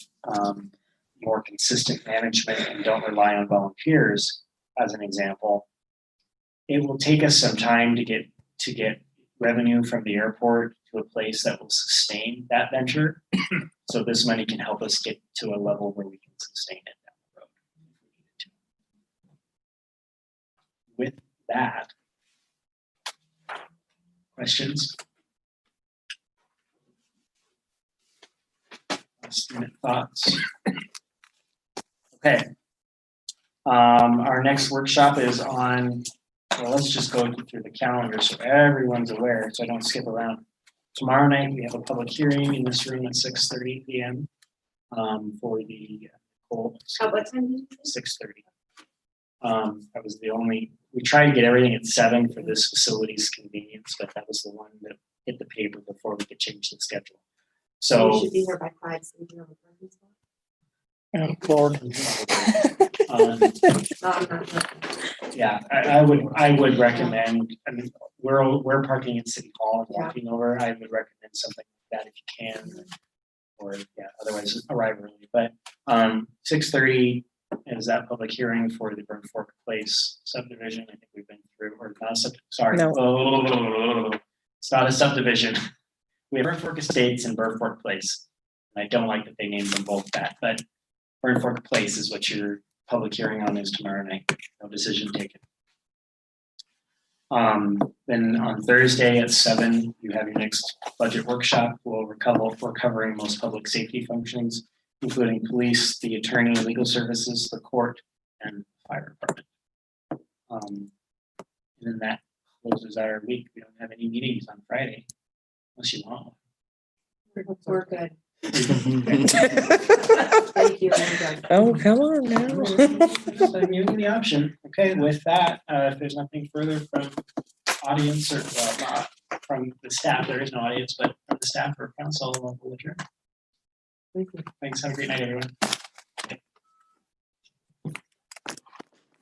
more consistent management and don't rely on volunteers, as an example, it will take us some time to get revenue from the airport to a place that will sustain that venture. So this money can help us get to a level where we can sustain it down the road. With that, questions? Last minute thoughts? Okay. Our next workshop is on, well, let's just go through the calendar so everyone's aware, so I don't skip around. Tomorrow night, we have a public hearing in this room at 6:30 p.m. For the whole. At what time did you say? 6:30. That was the only, we tried to get everything at 7 for this facility's convenience, but that was the one that hit the paper before we could change the schedule. So So. you should be here by 5. So you can have a parking spot. Oh, Lord. Yeah, I would recommend, I mean, we're parking in City Hall and walking over. I would recommend something like that if you can. Or otherwise arrive early. But 6:30 is that public hearing for the Burn Fork Place subdivision. I think we've been through, or not sorry. No. It's not a subdivision. We have Burn Fork Estates and Burn Fork Place. And I don't like that they named them both that, but Burn Fork Place is what your public hearing on is tomorrow night. No decision taken. Then on Thursday at 7, you have your next budget workshop. We're covering most public safety functions. including police, the attorney, legal services, the court, and fire department. And then that closes our week. We don't have any meetings on Friday, unless you want. We're good. one. Thank you. I'm done. Oh, come on now. So I'm giving you the option. Okay, with that, if there's nothing further from audience or, well, not from the staff, there is no audience, but from the staff or council, we'll adjourn. Thanks, have a great night, everyone.